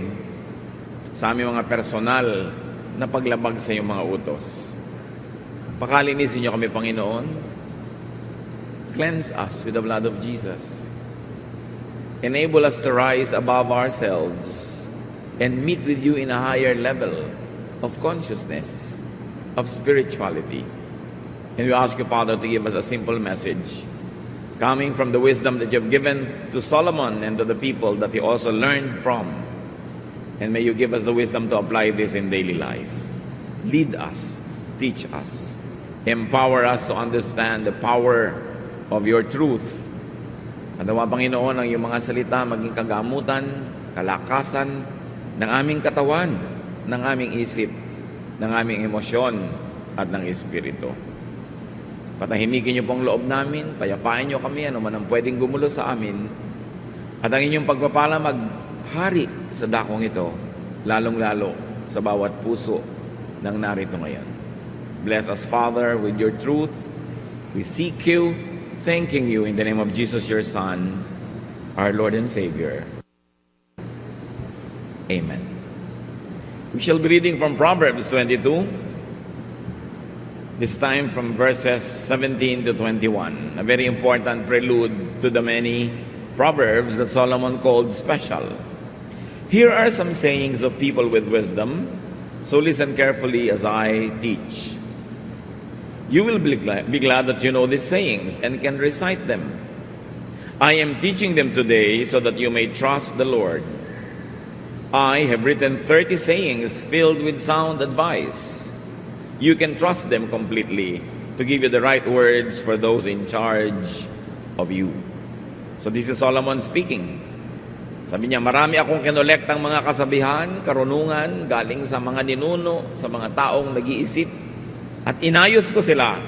[SPEAKER 1] sa aming mga personal na paglabag sa iyong mga utos. Pakalinisin niyo kami, Panginoon. Cleanse us with the blood of Jesus. Enable us to rise above ourselves and meet with you in a higher level of consciousness, of spirituality, And we ask you, Father, to give us a simple message coming from the wisdom that you have given to Solomon and to the people that he also learned from. And may you give us the wisdom to apply this in daily life. Lead us, teach us, empower us to understand the power of your truth. At nawa, Panginoon, ang iyong mga salita maging kagamutan, kalakasan ng aming katawan, ng aming isip, ng aming emosyon at ng espiritu. Patahimikin niyo pong loob namin, payapain niyo kami, ano man ang pwedeng gumulo sa amin, at ang inyong pagpapala maghari sa dakong ito, lalong-lalo sa bawat puso ng narito ngayon. Bless us, Father, with your truth. We seek you, thanking you in the name of Jesus, your Son, our Lord and Savior. Amen. We shall be reading from Proverbs 22, this time from verses 17 to 21, a very important prelude to the many proverbs that Solomon called special. Here are some sayings of people with wisdom, so listen carefully as I teach. You will be glad that you know these sayings and can recite them. I am teaching them today so that you may trust the Lord. I have written 30 sayings filled with sound advice. You can trust them completely to give you the right words for those in charge of you. So this is Solomon speaking. Sabi niya, marami akong kinolektang mga kasabihan, karunungan, galing sa mga ninuno, sa mga taong nag-iisip, at inayos ko sila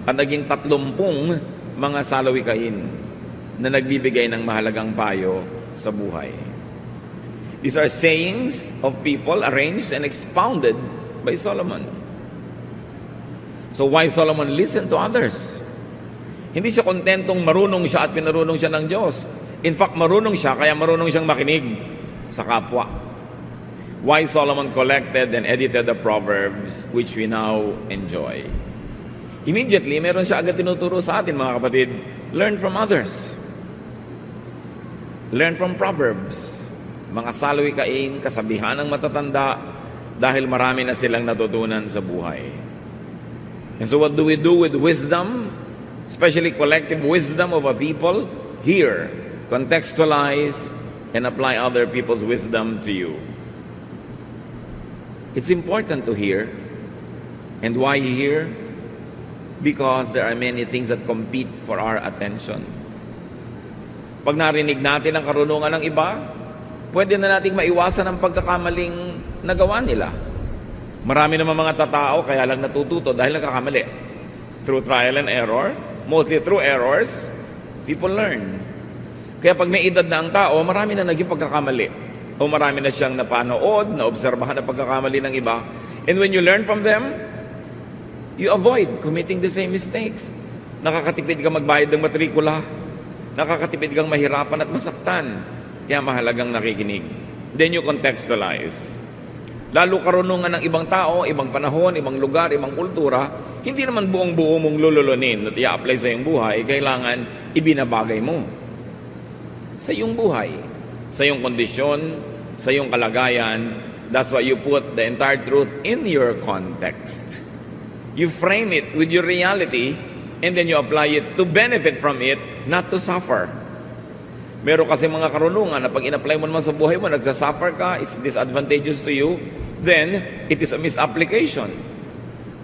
[SPEAKER 1] at naging 30 mga salawikain na nagbibigay ng mahalagang payo sa buhay. These are sayings of people arranged and expounded by Solomon. So why Solomon listened to others? Hindi siya kontentong marunong siya at pinarunong siya ng Diyos. In fact, marunong siya, kaya marunong siyang makinig sa kapwa. Why Solomon collected and edited the Proverbs which we now enjoy. Immediately, meron siya agad tinuturo sa atin, mga kapatid. Learn from others. Learn from Proverbs. Mga salawikain, kasabihan ng matatanda, dahil marami na silang natutunan sa buhay. And so what do we do with wisdom, especially collective wisdom of a people? Hear, contextualize, and apply other people's wisdom to you. It's important to hear. And why hear? Because there are many things that compete for our attention. Pag narinig natin ang karunungan ng iba, pwede na nating maiwasan ang pagkakamaling nagawa nila. Marami naman mga tatao kaya lang natututo dahil nagkakamali. Through trial and error, mostly through errors, people learn. Kaya pag may edad na ang tao, marami na naging pagkakamali. O marami na siyang napanood, naobserbahan na pagkakamali ng iba. And when you learn from them, you avoid committing the same mistakes. Nakakatipid kang magbayad ng matrikula. Nakakatipid kang mahirapan at masaktan. Kaya mahalagang nakikinig. Then you contextualize. Lalo karunungan ng ibang tao, ibang panahon, ibang lugar, ibang kultura, hindi naman buong-buo mong lululunin at i-apply sa iyong buhay, kailangan ibinabagay mo sa iyong buhay, sa iyong kondisyon, sa iyong kalagayan. That's why you put the entire truth in your context. You frame it with your reality, and then you apply it to benefit from it, not to suffer. Meron kasi mga karunungan na pag in-apply mo naman sa buhay mo, nagsasuffer ka, it's disadvantageous to you, then it is a misapplication.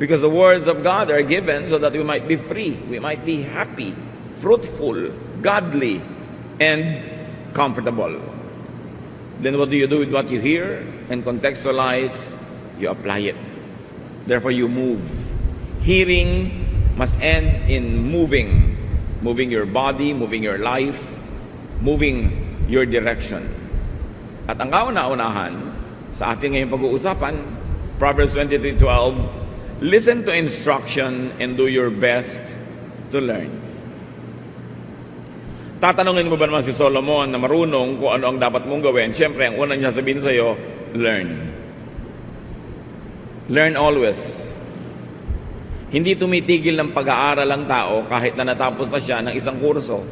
[SPEAKER 1] Because the words of God are given so that we might be free, we might be happy, fruitful, godly, and comfortable. Then what do you do with what you hear? And contextualize, you apply it. Therefore you move. Hearing must end in moving. Moving your body, moving your life, moving your direction. At ang kauna-unahan sa ating ngayong pag-uusapan, Proverbs 23:12, listen to instruction and do your best to learn. Tatanungin mo ba naman si Solomon na marunong kung ano ang dapat mong gawin? Siyempre, ang unang niya sabihin sa iyo, learn. Learn always. Hindi tumitigil ng pag-aaral ang tao kahit na natapos na siya ng isang kurso.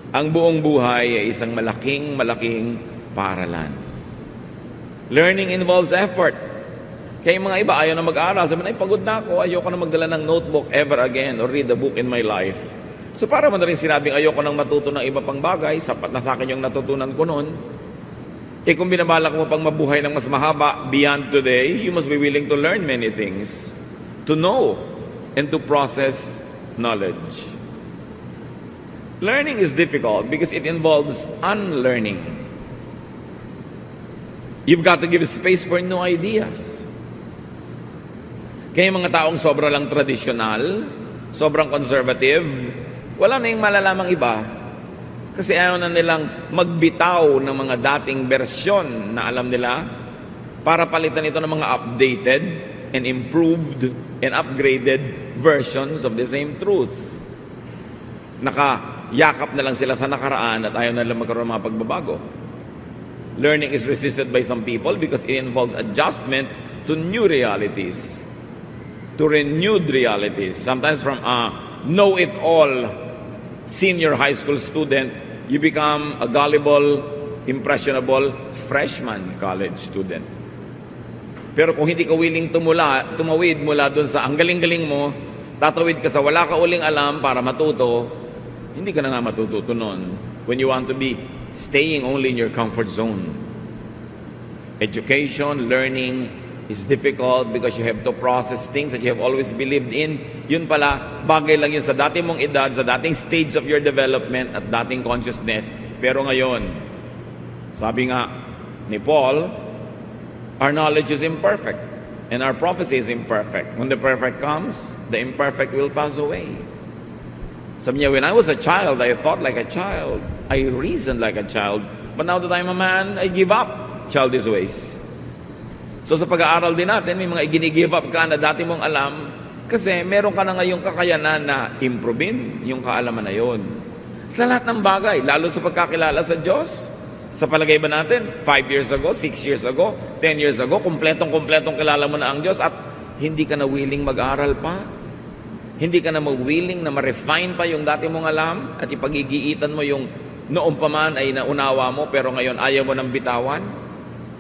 [SPEAKER 1] Ang buong buhay ay isang malaking paaralan. Learning involves effort. Kaya yung mga iba ayaw na mag-aaral. Sabi na, ay pagod na ako, ayoko na magdala ng notebook ever again or read a book in my life. So para mo na rin sinabing ayoko nang matuto ng iba pang bagay, sapat na sa akin yung natutunan ko noon. Kung binabalak mo pang mabuhay ng mas mahaba beyond today, you must be willing to learn many things, to know and to process knowledge. Learning is difficult because it involves unlearning. You've got to give space for new ideas. Kaya yung mga taong sobra lang tradisyonal, sobrang conservative, wala na yung malalamang iba. Kasi ayaw na nilang magbitaw ng mga dating bersyon na alam nila para palitan ito ng mga updated and improved and upgraded versions of the same truth. Yakap na lang sila sa nakaraan at ayaw na lang magkaroon ng mga pagbabago. Learning is resisted by some people because it involves adjustment to new realities, to renewed realities. Sometimes from a know-it-all senior high school student, you become a gullible, impressionable freshman college student. Pero kung hindi ka willing tumawid mula doon sa ang galing-galing mo, tatawid ka sa wala ka uling alam para matuto, hindi ka na nga matututo nun when you want to be staying only in your comfort zone. Education, learning is difficult because you have to process things that you have always believed in. Yun pala, bagay lang yun sa dati mong edad, sa dating stage of your development at dating consciousness. Pero ngayon, sabi nga ni Paul, our knowledge is imperfect and our prophecy is imperfect. When the perfect comes, the imperfect will pass away. Sabi niya, when I was a child, I thought like a child. I reasoned like a child. But now that I'm a man, I give up childish ways. So sa pag-aaral din natin, may mga i-give up ka na dati mong alam kasi meron ka na ngayong kakayanan na improvein yung kaalaman na yun. Sa lahat ng bagay, lalo sa pagkakilala sa Diyos. Sa palagay ba natin, 5 years ago, 6 years ago, 10 years ago, kumpletong kilala mo na ang Diyos at hindi ka na willing mag-aral pa? Hindi ka na willing na ma-refine pa yung dati mong alam at ipag-igiitan mo yung noong pa man ay naunawa mo pero ngayon ayaw mo nang bitawan?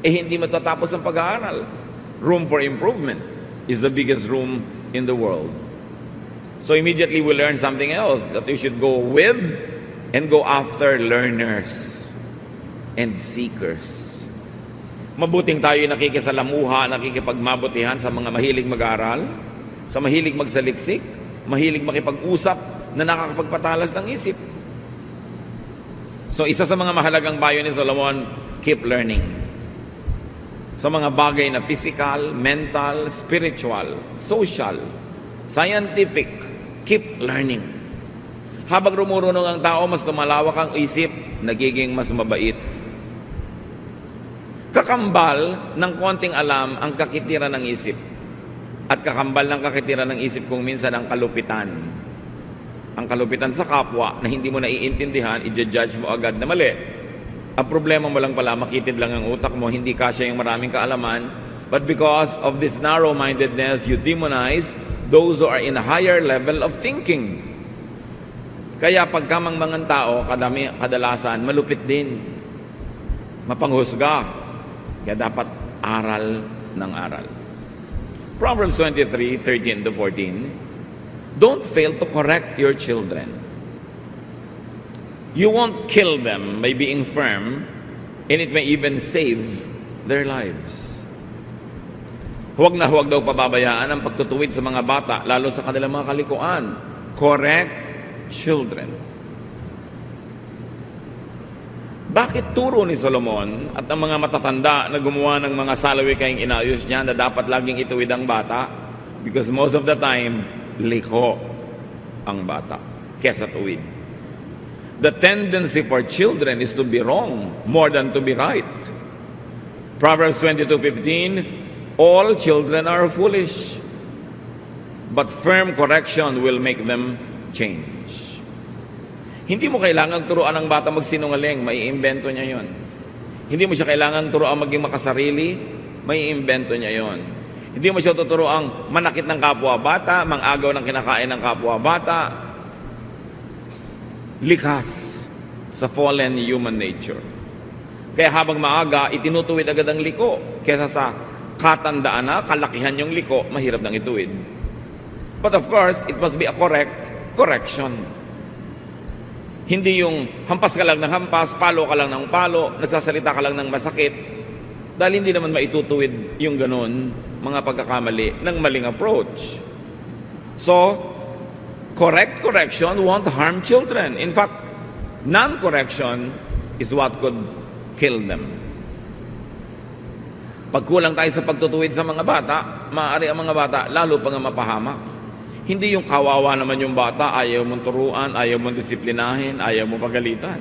[SPEAKER 1] Hindi matatapos ang pag-aaral. Room for improvement is the biggest room in the world. So immediately we learn something else, that we should go with and go after learners and seekers. Mabuting tayo nakikisalamuha, nakikipagmabutihan sa mga mahilig mag-aral, sa mahilig magsaliksik, mahilig makipag-usap na nakakapagpatalas ng isip. So isa sa mga mahalagang payo ni Solomon, keep learning. Sa mga bagay na physical, mental, spiritual, social, scientific, keep learning. Habang rumurunong ang tao, mas lumalawak ang isip, nagiging mas mabait. Kakambal ng konting alam ang kakitiran ng isip. At kakambal ng kakitiran ng isip kung minsan ang kalupitan. Ang kalupitan sa kapwa na hindi mo naiintindihan, i-judge mo agad na mali. Ang problema mo lang pala, makitid lang ang utak mo, hindi kasya yung maraming kaalaman. But because of this narrow-mindedness, you demonize those who are in a higher level of thinking. Kaya pagkamangmangang tao, kadalasan, malupit din. Mapanghusga. Kaya dapat aral ng aral. Proverbs 23:13-14. Don't fail to correct your children. You won't kill them by being firm, and it may even save their lives. Huwag na huwag daw pababayaan ang pagtutuwid sa mga bata, lalo sa kanilang mga kalikuan. Correct children. Bakit turo ni Solomon at ang mga matatanda na gumawa ng mga salawikayang inayos niya na dapat laging ituwid ang bata? Because most of the time, liko ang bata kesa tuwid. The tendency for children is to be wrong more than to be right. Proverbs 22:15, all children are foolish, but firm correction will make them change. Hindi mo kailangang turuan ang bata magsinungaling, maiimbento niya yon. Hindi mo siya kailangang turuan maging makasarili, maiimbento niya yon. Hindi mo siya tuturuan manakit ng kapwa-bata, mangagaw ng kinakain ng kapwa-bata, likas sa fallen human nature. Kaya habang maaga, itinutuwid agad ang liko kesa sa katandaan na, kalakihan yung liko, mahirap nang ituwid. But of course, it must be a correction. Hindi yung hampas ka lang ng hampas, palo ka lang ng palo, nagsasalita ka lang ng masakit. Dahil hindi naman maitutuwid yung ganun, mga pagkakamali ng maling approach. So, correction won't harm children. In fact, non-correction is what could kill them. Pag kulang tayo sa pagtutuwid sa mga bata, maaari ang mga bata lalo pa nga mapahamak. Hindi yung kawawa naman yung bata, ayaw mong turuan, ayaw mong disiplinahin, ayaw mong pagalitan.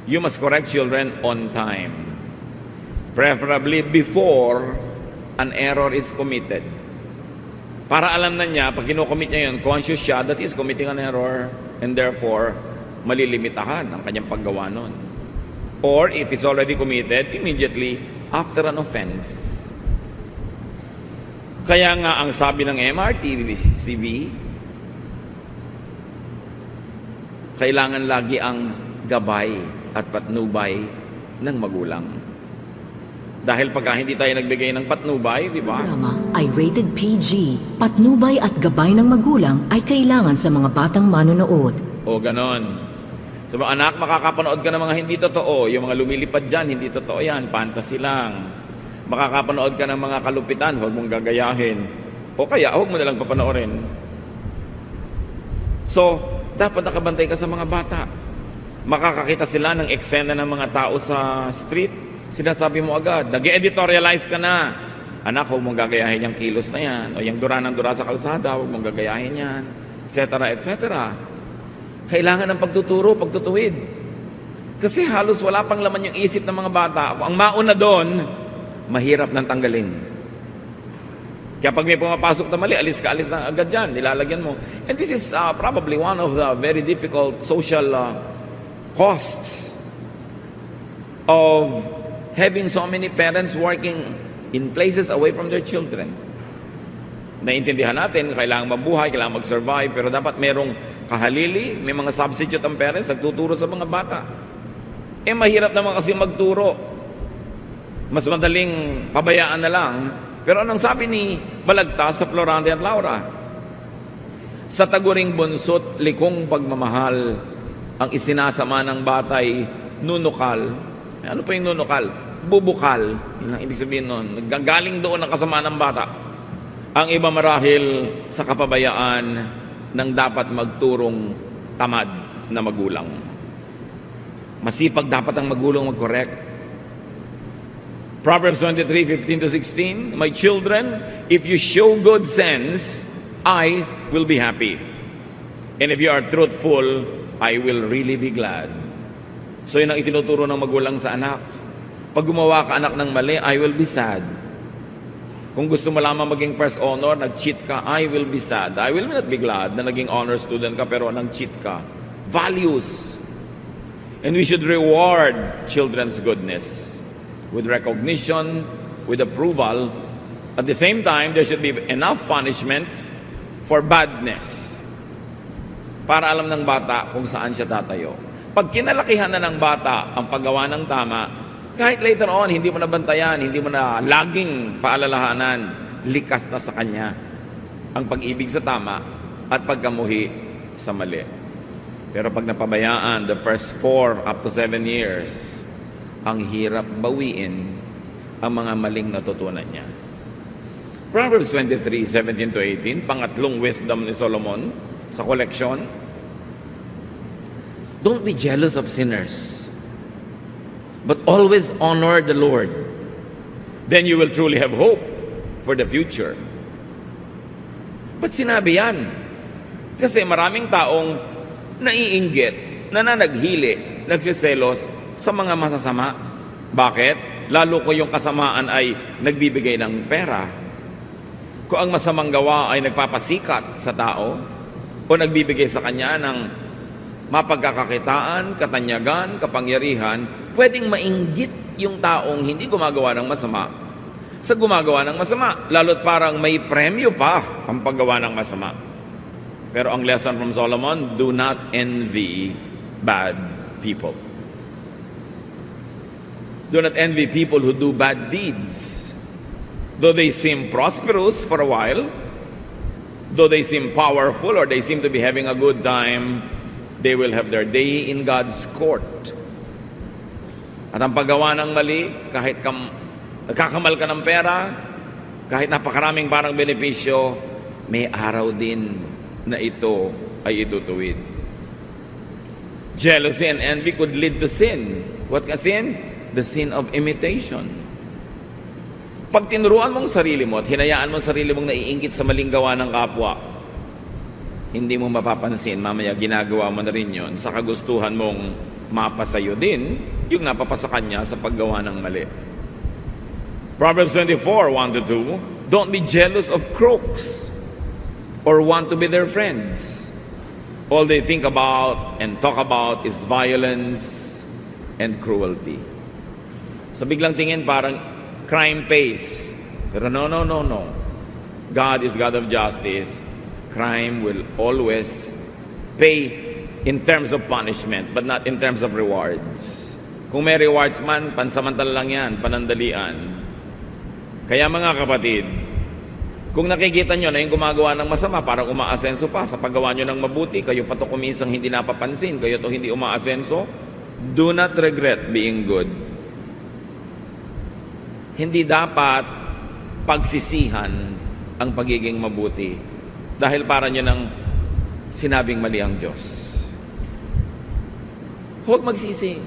[SPEAKER 1] You must correct children on time. Preferably before an error is committed. Para alam na niya, pag kinocommit niya yun, conscious siya that he is committing an error and therefore malilimitahan ang kanyang paggawa nun. Or if it's already committed, immediately after an offense. Kaya nga ang sabi ng MRTCB, kailangan lagi ang gabay at patnubay ng magulang. Dahil pagka hindi tayo nagbigay ng patnubay, di ba?
[SPEAKER 2] Programa ay rated PG. Patnubay at gabay ng magulang ay kailangan sa mga batang manonood.
[SPEAKER 1] O ganon. So mga anak, makakapanood ka ng mga hindi totoo. Yung mga lumilipad dyan, hindi totoo yan. Fantasy lang. Makakapanood ka ng mga kalupitan, huwag mong gagayahin. O kaya, huwag mo nalang papanoorin. So, dapat nakabantay ka sa mga bata. Makakakita sila ng eksena ng mga tao sa street. Sinasabi mo agad, nag-editorialize ka na. Anak, huwag mong gagayahin yung kilos na yan. O yung dura ng dura sa kalsada, huwag mong gagayahin yan. Etc. etc. Kailangan ng pagtuturo, pagtutuwid. Kasi halos wala pang laman yung isip ng mga bata. Ang mauna doon, mahirap nang tanggalin. Kaya pag may pumapasok na mali, alis na agad dyan, nilalagyan mo. And this is probably one of the very difficult social costs of having so many parents working in places away from their children. Naintindihan natin, kailangan mabuhay, kailangan mag-survive, pero dapat merong kahalili, may mga substitute ang parents, nagtuturo sa mga bata. Eh mahirap naman kasi magturo. Mas madaling pabayaan na lang. Pero anong sabi ni Balagtas sa Florante at Laura? Sa taguring bunsot, likong pagmamahal, ang isinasama ng batay, nunukal. Ano pa yung nunukal? Bubukal. Yun ang ibig sabihin nun. Nagagaling doon ang kasama ng bata. Ang iba marahil sa kapabayaan ng dapat magturong tamad na magulang. Masipag dapat ang magulang mag-correct. Proverbs 23:15-16, my children, if you show good sense, I will be happy. And if you are truthful, I will really be glad. So yun ang itinuturo ng magulang sa anak. Pag gumawa ka anak ng mali, I will be sad. Kung gusto mo lamang maging first honor, nag-cheat ka, I will be sad. I will not be glad na naging honor student ka pero nag-cheat ka. Values. And we should reward children's goodness with recognition, with approval. At the same time, there should be enough punishment for badness para alam ng bata kung saan siya tatayo. Pag kinalakihan na ng bata ang paggawa ng tama, kahit later on, hindi mo na bantayan, hindi mo na laging paalalahanan, likas na sa kanya ang pag-ibig sa tama at pagkamuhi sa mali. Pero pag napabayaan, the first 4 up to 7 years, ang hirap bawiin ang mga maling natutunan niya. Proverbs 23:17-18, pangatlong wisdom ni Solomon sa koleksyon. Don't be jealous of sinners, but always honor the Lord. Then you will truly have hope for the future. Ba't sinabi yan? Kasi maraming taong naiinggit, nananaghili, nagsiselos sa mga masasama. Bakit? Lalo ko yung kasamaan ay nagbibigay ng pera. Kung ang masamang gawa ay nagpapasikat sa tao o nagbibigay sa kanya ng mapagkakakitaan, katanyagan, kapangyarihan, pwedeng mainggit yung taong hindi gumagawa ng masama sa gumagawa ng masama. Lalo't parang may premyo pa ang paggawa ng masama. Pero ang lesson from Solomon, do not envy bad people. Do not envy people who do bad deeds. Though they seem prosperous for a while, though they seem powerful or they seem to be having a good time, they will have their day in God's court. At ang paggawa ng mali, kahit nagkakamal ka ng pera, kahit napakaraming parang benepisyo, may araw din na ito ay itutuwid. Jealousy and envy could lead to sin. What ka sin? The sin of imitation. Pag tinuruan mong sarili mo at hinayaan mong sarili mong naiinggit sa maling gawa ng kapwa, hindi mo mapapansin, mamaya ginagawa mo na rin yun sa kagustuhan mong mapasayo din yung napapasa kanya sa paggawa ng mali. Proverbs 24, 1-2, don't be jealous of crooks or want to be their friends. All they think about and talk about is violence and cruelty. Sa biglang tingin, parang crime pays. Pero no. God is God of justice. Crime will always pay in terms of punishment, but not in terms of rewards. Kung may rewards man, pansamantala lang yan, panandalian. Kaya mga kapatid, kung nakikita nyo na yung gumagawa ng masama, parang umaasenso pa sa paggawa nyo ng mabuti, kayo pa to kumisang hindi napapansin, kayo to hindi umaasenso, do not regret being good. Hindi dapat pagsisihan ang pagiging mabuti dahil para nyo nang sinabing mali ang Diyos. Huwag magsisi.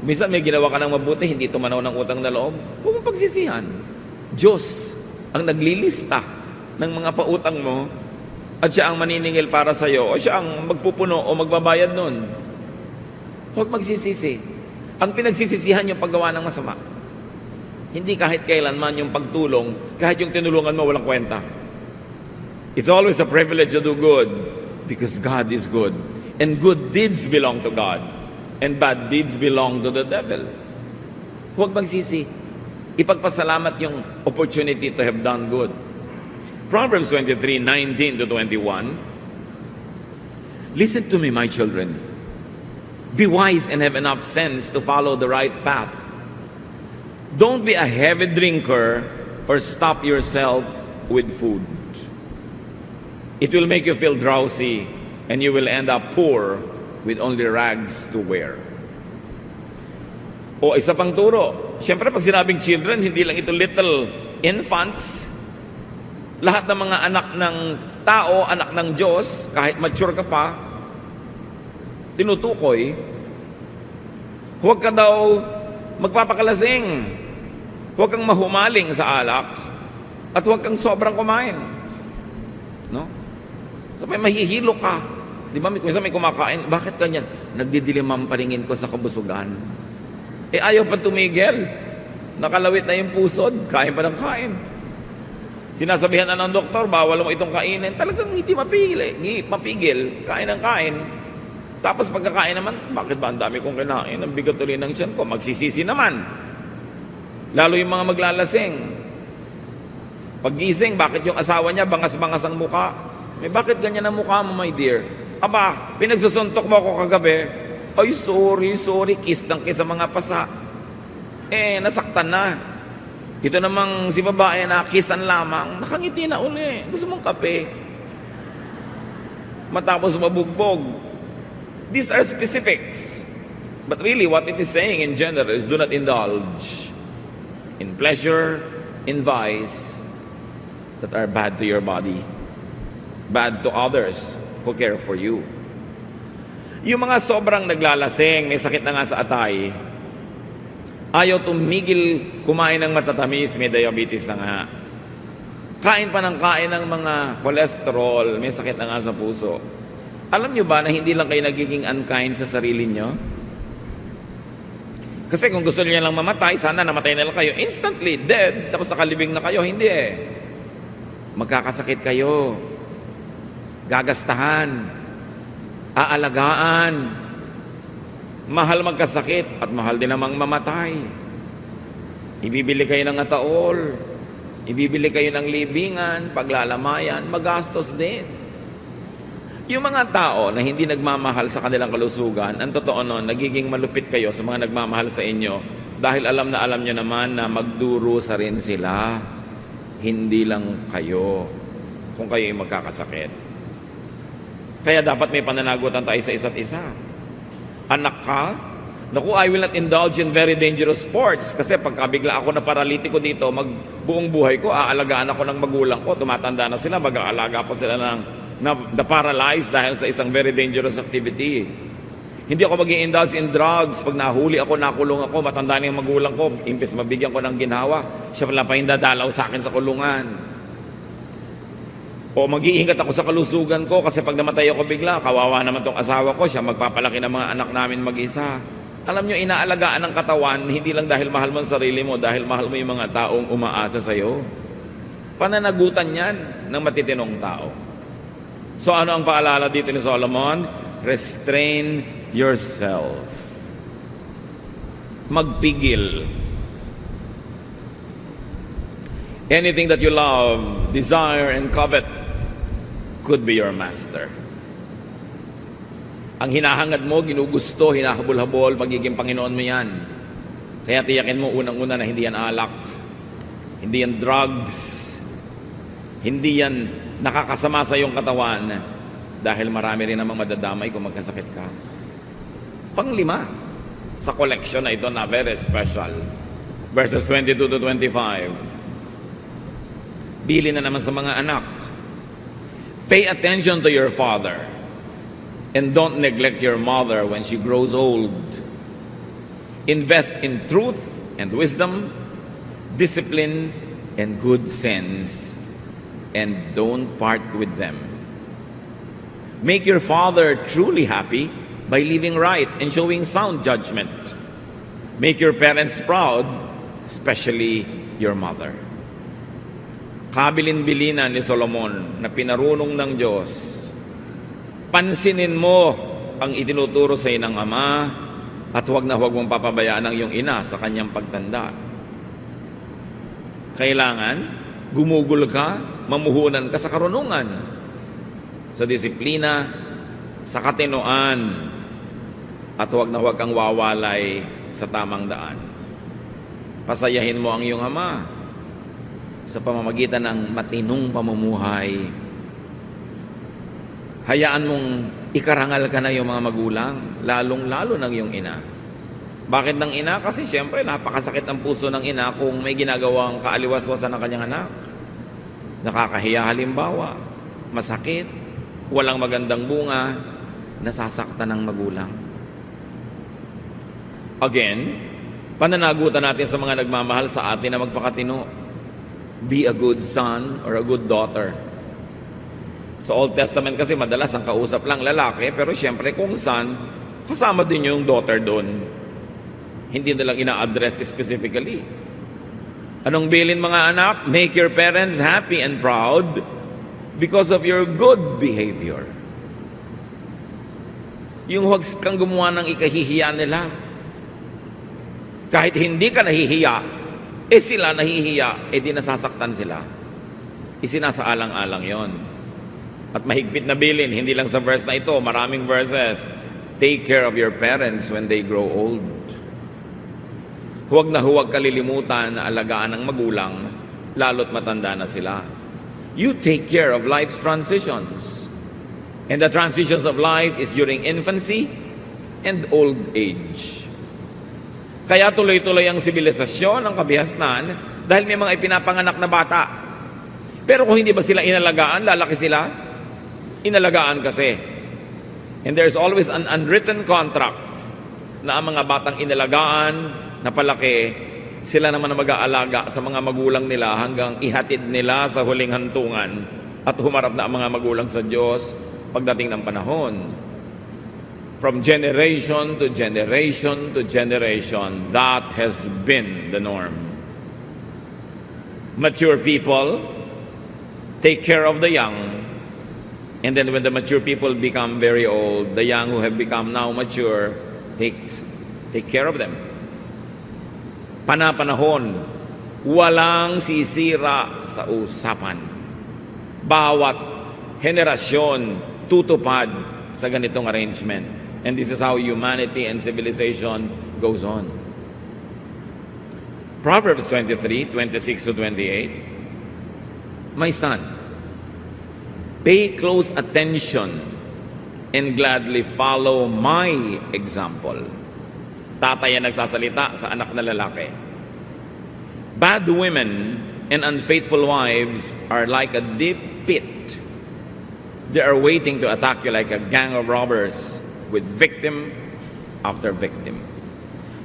[SPEAKER 1] Minsan may ginawa ka ng mabuti, hindi tumanaw ng utang na loob, huwag mong pagsisihan. Diyos ang naglilista ng mga pautang mo at siya ang maniningil para sa iyo o siya ang magpupuno o magbabayad nun. Huwag magsisisi. Ang pinagsisisihan yung paggawa ng masama. Hindi kahit kailanman yung pagtulong, kahit yung tinulungan mo walang kwenta. It's always a privilege to do good because God is good. And good deeds belong to God. And bad deeds belong to the devil. Huwag magsisi. Ipagpasalamat yung opportunity to have done good. Proverbs 23, 19-21. Listen to me, my children. Be wise and have enough sense to follow the right path. Don't be a heavy drinker or stop yourself with food. It will make you feel drowsy and you will end up poor with only rags to wear. O isa pang turo. Siyempre pag sinabing children, hindi lang ito little infants. Lahat ng mga anak ng tao, anak ng Diyos, kahit mature ka pa, tinutukoy, huwag ka daw magpapakalasing, huwag kang mahumaling sa alak, at huwag kang sobrang kumain. No? So may mahihilo ka. Di ba, minsan may kumakain, bakit kanyan? Nagdidilim ang paningin ko sa kabusugan. Ayaw pa tumigil. Nakalawit na yung pusod, kain pa ng kain. Sinasabihan na ng doktor, bawal mo itong kainin. Talagang hindi mapigil, kain ng kain. Tapos pagkakain naman, bakit ba ang dami kong kinain? Ang bigat tuloy ng tiyan ko, magsisisi naman. Lalo yung mga maglalasing. Paggising, bakit yung asawa niya bangas-bangas ang muka? Bakit ganyan ang mukha mo, my dear? Aba, pinagsusuntok mo ako kagabi. Ay, sorry, kiss ng kiss sa mga pasa. Nasaktan na. Ito namang si babae na kissan lamang, nakangiti na uli. Gusto mong kape. Matapos mabugbog. These are specifics. But really, what it is saying in general is do not indulge in pleasure, in vice that are bad to your body, bad to others who care for you. Yung mga sobrang naglalasing, may sakit na nga sa atay, ayaw tumigil kumain ng matatamis, may diabetes na nga. Kain pa ng kain ng mga cholesterol, may sakit na nga sa puso. Alam nyo ba na hindi lang kayo nagiging unkind sa sarili nyo? Kasi kung gusto niyo lang mamatay, sana namatay na lang kayo. Instantly, dead, tapos nakalibing na kayo. Hindi Magkakasakit kayo. Gagastahan. Aalagaan. Mahal magkasakit at mahal din namang mamatay. Ibibili kayo ng ataol. Ibibili kayo ng libingan, paglalamayan, magastos din. Yung mga tao na hindi nagmamahal sa kanilang kalusugan, ang totoo nun, nagiging malupit kayo sa mga nagmamahal sa inyo dahil alam nyo naman na magdurusa rin sila. hindi lang kayo kung kayo ay magkakasakit. Kaya dapat may pananagutan tayo sa isa't isa. Anak ka? Naku, I will not indulge in very dangerous sports kasi pagka bigla ako na paralitiko dito, buong buhay ko, aalagaan ako ng magulang ko, tumatanda na sila, mag-aalaga pa sila na paralyzed dahil sa isang very dangerous activity. Hindi ako mag-i-indulge in drugs. Pag nahuli ako, nakulong ako, matanda na yung magulang ko, imbes mabigyan ko ng ginhawa, siya pala pa yung dadalaw sa akin sa kulungan. O mag-iingat ako sa kalusugan ko kasi pag namatay ako bigla, kawawa naman tong asawa ko, siya magpapalaki ng mga anak namin mag-isa. Alam nyo, inaalagaan ng katawan, hindi lang dahil mahal mo ang sarili mo, dahil mahal mo yung mga taong umaasa sa'yo. Pananagutan yan ng matitinong tao. So ano ang paalala dito ni Solomon? Restrain yourself. Magpigil. Anything that you love, desire, and covet could be your master. Ang hinahangad mo, ginugusto, hinahabol-habol, magiging Panginoon mo yan. Kaya tiyakin mo unang-una na hindi yan alak, hindi yan drugs, hindi yan nakakasama sa iyong katawan dahil marami rin namang madadamay kung magkasakit ka. Panglima, sa collection na ito na very special, verses 22 to 25. Bili na naman sa mga anak. Pay attention to your father and don't neglect your mother when she grows old. Invest in truth and wisdom, discipline and good sense, and don't part with them. Make your father truly happy by living right and showing sound judgment. Make your parents proud, especially your mother. Kabilin-bilinan ni Solomon na pinarunong ng Diyos. Pansinin mo ang itinuturo sa ng ama at huwag na huwag mong papabayaan ang iyong ina sa kanyang pagtanda. Kailangan gumugol ka, mamuhunan ka sa karunungan, sa disiplina, sa katinoan, at huwag na huwag kang wawalay sa tamang daan. Pasayahin mo ang iyong ama sa pamamagitan ng matinong pamumuhay. Hayaan mong ikarangal ka na yung mga magulang, lalong-lalo ng iyong ina. Bakit ng ina? Kasi siyempre napakasakit ang puso ng ina kung may ginagawang kaaliwas-wasan ng kanyang anak. Nakakahiya halimbawa, masakit, walang magandang bunga, nasasaktan ng magulang. Again, pananagutan natin sa mga nagmamahal sa atin na magpakatino. Be a good son or a good daughter. Sa Old Testament kasi madalas ang kausap lang lalaki, pero siyempre kung son, kasama din yung daughter doon. Hindi nilang ina-address specifically. Anong bilin mga anak? Make your parents happy and proud because of your good behavior. Yung huwag kang gumawa ng ikahihiya nila. Kahit hindi ka nahihiya, sila nahihiya, di nasasaktan sila. Isinasaalang-alang yon. At mahigpit na bilin, hindi lang sa verse na ito, maraming verses. Take care of your parents when they grow old. Huwag na huwag kalilimutan na alagaan ng magulang, lalo't matanda na sila. You take care of life's transitions. And the transitions of life is during infancy and old age. Kaya tuloy-tuloy ang sibilisasyon, ang kabihasnan, dahil may mga ipinapanganak na bata. Pero kung hindi ba sila inalagaan, lalaki sila? Inalagaan kasi. And there's always an unwritten contract na ang mga batang inalagaan, na palaki, sila naman na mag-aalaga sa mga magulang nila hanggang ihatid nila sa huling hantungan at humarap na ang mga magulang sa Diyos pagdating ng panahon. From generation to generation to generation, that has been the norm. Mature people take care of the young, and then when the mature people become very old, the young who have become now mature take care of them. Panapanahon, walang sisira sa usapan. Bawat henerasyon tutupad sa ganitong arrangement. And this is how humanity and civilization goes on. Proverbs 23, 26 to 28. My son, pay close attention and gladly follow my example. Tatay ang nagsasalita sa anak na lalaki. Bad women and unfaithful wives are like a deep pit. They are waiting to attack you like a gang of robbers with victim after victim.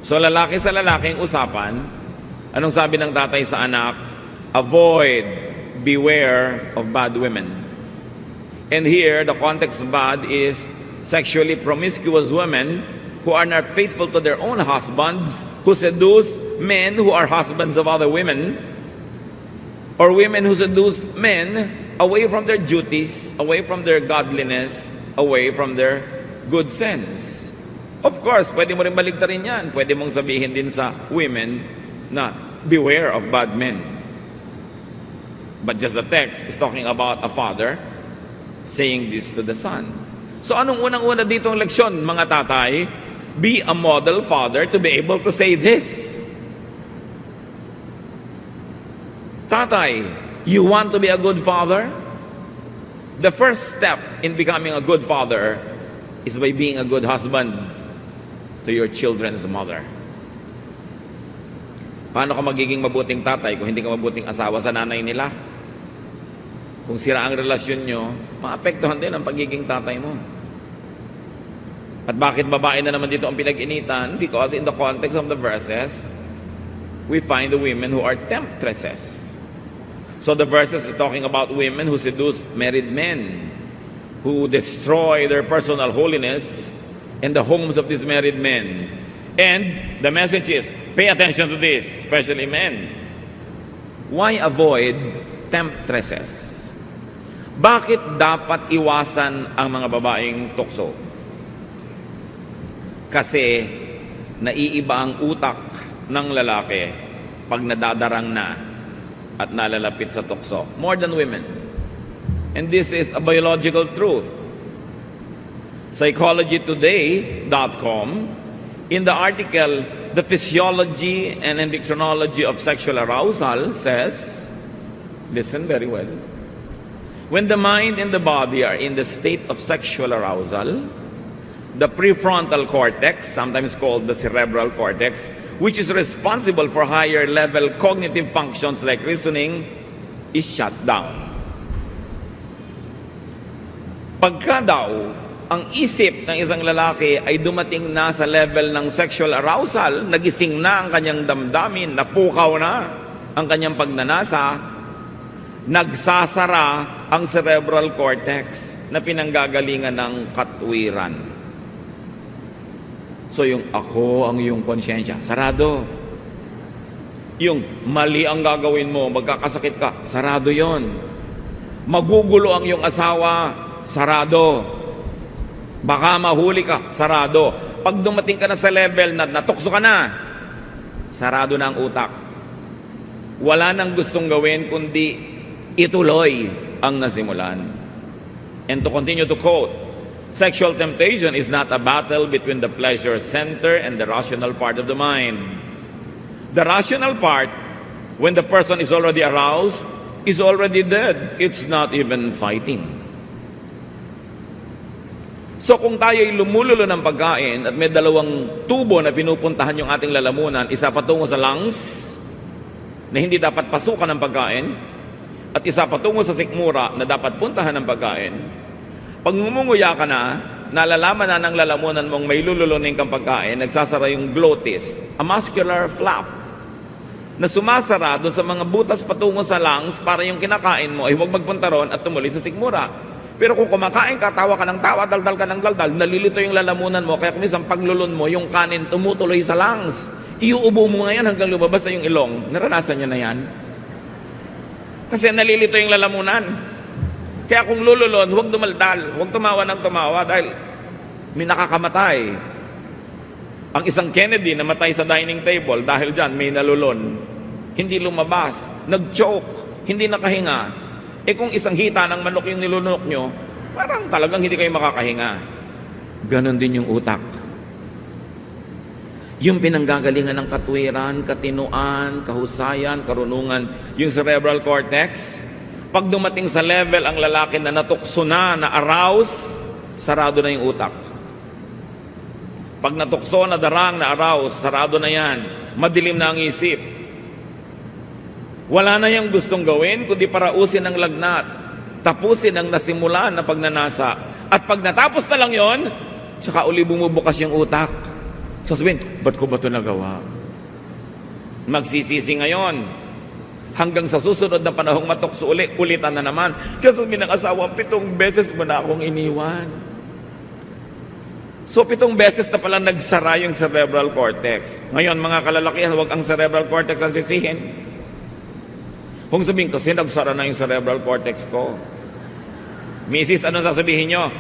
[SPEAKER 1] So lalaki sa lalaking usapan, anong sabi ng tatay sa anak? Avoid, beware of bad women. And here, the context of bad is sexually promiscuous women who are not faithful to their own husbands, who seduce men who are husbands of other women, or women who seduce men away from their duties, away from their godliness, away from their good sense. Of course, pwede mo rin baligtarin yan. Pwede mong sabihin din sa women na beware of bad men. But just the text is talking about a father saying this to the son. So anong unang-una ditong leksyon, mga tatay? Be a model father to be able to say this. Tatay, you want to be a good father? The first step in becoming a good father is by being a good husband to your children's mother. Paano ka magiging mabuting tatay kung hindi ka mabuting asawa sa nanay nila? Kung sira ang relasyon nyo, maapektuhan din ang pagiging tatay mo. At bakit babae na naman dito ang pinag-initan? Because in the context of the verses, we find the women who are temptresses. So the verses are talking about women who seduce married men, who destroy their personal holiness in the homes of these married men. And the message is, pay attention to this, especially men. Why avoid temptresses? Bakit dapat iwasan ang mga babaeng tukso? Kasi naiiba ang utak ng lalaki pag nadadarang na at nalalapit sa tukso. More than women. And this is a biological truth. PsychologyToday.com, in the article, The Physiology and Endocrinology of Sexual Arousal, says, listen very well, when the mind and the body are in the state of sexual arousal, the prefrontal cortex, sometimes called the cerebral cortex, which is responsible for higher level cognitive functions like reasoning, is shut down. Pagka daw, ang isip ng isang lalaki ay dumating na sa level ng sexual arousal, nagising na ang kanyang damdamin, napukaw na ang kanyang pagnanasa, nagsasara ang cerebral cortex na pinanggagalingan ng katwiran. So yung ako ang iyong konsyensya, sarado. Yung mali ang gagawin mo, magkakasakit ka, sarado yon. Magugulo ang iyong asawa, sarado. Baka mahuli ka, sarado. Pag dumating ka na sa level na natukso ka na, sarado na ang utak. Wala nang gustong gawin kundi ituloy ang nasimulan. And to continue to quote, sexual temptation is not a battle between the pleasure center and the rational part of the mind. The rational part, when the person is already aroused, is already dead. It's not even fighting. So kung tayo ay lumululo ng pagkain at may dalawang tubo na pinupuntahan yung ating lalamunan, isa patungo sa lungs na hindi dapat pasukan ng pagkain at isa patungo sa sikmura na dapat puntahan ng pagkain, pag ngumunguya ka na, nalalaman na ng lalamunan mong may lululunin kang pagkain, nagsasara yung glottis, a muscular flap na sumasara doon sa mga butas patungo sa lungs para yung kinakain mo ay huwag magpunta ron at tumuloy sa sikmura. Pero kung kumakain ka, tawa ka ng tawa, daldal ka ng daldal, nalilito yung lalamunan mo, kaya kung isang paglulun mo, yung kanin tumutuloy sa lungs. Iuubo mo ngayon hanggang lumabas sa yung ilong. Naranasan nyo na yan? Kasi nalilito yung lalamunan. Kaya kung lululon, huwag dumaldal, huwag tumawa ng tumawa dahil may nakakamatay. Ang isang Kennedy namatay sa dining table dahil dyan may nalulon. Hindi lumabas, nag-choke, hindi nakahinga. Eh kung isang hita ng manok yung nilunok nyo, parang talagang hindi kayo makakahinga. Ganon din yung utak. Yung pinanggagalingan ng katwiran, katinuan, kahusayan, karunungan, yung cerebral cortex, Pag dumating sa level ang lalaki na natukso na arouse, sarado na yung utak. Pag natukso, nadarang, na arouse, sarado na yan. Madilim na ang isip. Wala na yung gustong gawin, kundi parausin ang lagnat. Tapusin ang nasimulan na pagnanasa. At pag natapos na lang yon, tsaka uli bumubukas yung utak. Sasabihin, ba't ko ba ito nagawa? Magsisisi ngayon. Hanggang sa susunod na panahong matukso ulitan na naman. Kasi ng asawa, 7 beses mo na akong iniwan. So 7 beses na pala nagsara yung cerebral cortex. Ngayon mga kalalakihan, huwag ang cerebral cortex ang sisihin. Kung sabihin kasi nagsara na yung cerebral cortex ko. Mrs., ano sasabihin nyo?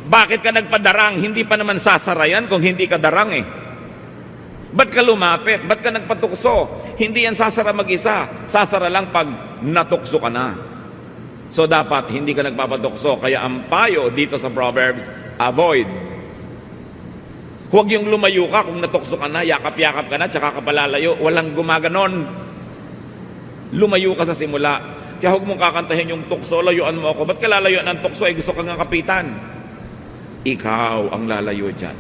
[SPEAKER 1] Bakit ka nagpadarang? Hindi pa naman sasara yan kung hindi ka darang eh. Ba't ka lumapit? Ba't ka nagpatukso? Hindi yan sasara mag-isa. Sasara lang pag natukso ka na. So dapat hindi ka nagpapatukso. Kaya ang payo dito sa Proverbs, avoid. Huwag yung lumayo ka kung natukso ka na, yakap-yakap ka na, tsaka ka palalayo. Walang gumaganon. Lumayo ka sa simula. Kaya huwag mong kakantahin yung tukso, layuan mo ako. Ba't ka lalayuan ng tukso? Gusto ka nga kapitan. Ikaw ang lalayo dyan.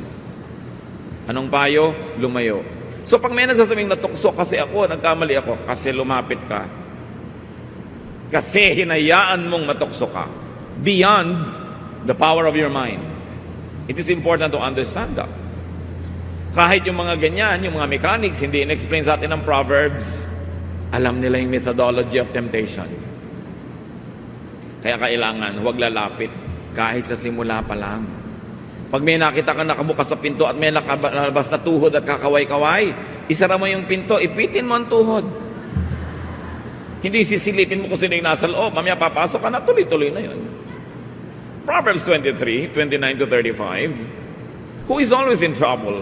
[SPEAKER 1] Anong payo? Lumayo. So pag may nagsasabing natukso kasi ako, nagkamali ako, kasi lumapit ka. Kasi hinayaan mong matukso ka. Beyond the power of your mind. It is important to understand that. Kahit yung mga ganyan, yung mga mechanics, hindi in-explain sa atin ng Proverbs, alam nila yung methodology of temptation. Kaya kailangan, huwag lalapit kahit sa simula pa lang. Pag may nakita ka nakabukas sa pinto at may nakalabas na tuhod at kakaway-kaway, isara mo yung pinto, ipitin mo ang tuhod. Hindi sisilipin mo kung sino yung nasa loob. Mamaya papasok ka na, tuloy-tuloy na yun. Proverbs 23, 29 to 35. Who is always in trouble?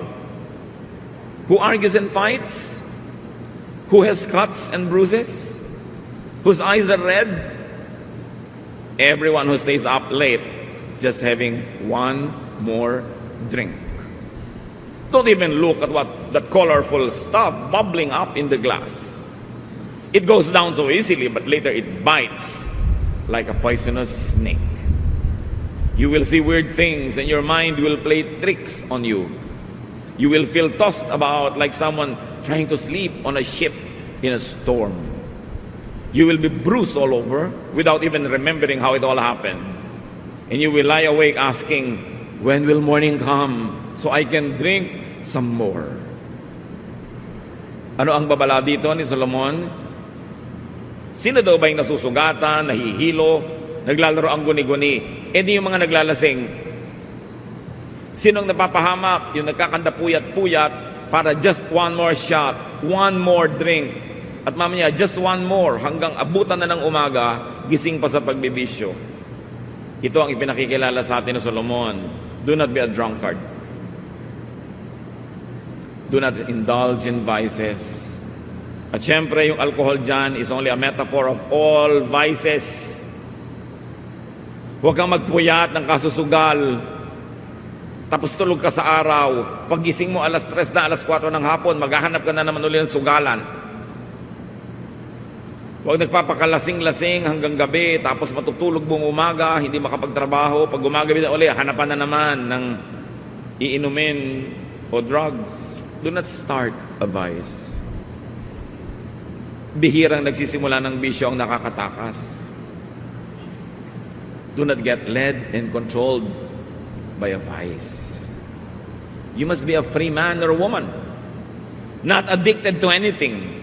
[SPEAKER 1] Who argues and fights? Who has cuts and bruises? Whose eyes are red? Everyone who stays up late, just having one more drink. Don't even look at that colorful stuff bubbling up in the glass. It goes down so easily, but later it bites like a poisonous snake. You will see weird things and your mind will play tricks on you. You will feel tossed about like someone trying to sleep on a ship in a storm. You will be bruised all over without even remembering how it all happened. And you will lie awake asking, when will morning come so I can drink some more? Ano ang babala dito ni Solomon? Sino daw ba yung nasusugatan, nahihilo, naglalaro ang guni-guni? E di yung mga naglalasing. Sinong napapahamak? Yung nagkakanda puyat-puyat para just one more shot, one more drink. At mamaya, just one more hanggang abutan na ng umaga, gising pa sa pagbibisyo. Ito ang ipinakikilala sa atin ni Solomon. Do not be a drunkard. Do not indulge in vices. At syempre, yung alcohol dyan is only a metaphor of all vices. Huwag kang magpuyat ng kasusugal. Tapos tulog ka sa araw. Paggising mo alas 3 na, alas 4 ng hapon, maghahanap ka na naman ulit ng sugalan. Huwag nagpapakalasing-lasing hanggang gabi, tapos matutulog buong umaga, hindi makapagtrabaho. Pag gumagabi na ulit, hanapan na naman ng iinumin o drugs. Do not start a vice. Bihirang nagsisimula ng bisyo ang nakakatakas. Do not get led and controlled by a vice. You must be a free man or woman, not addicted to anything,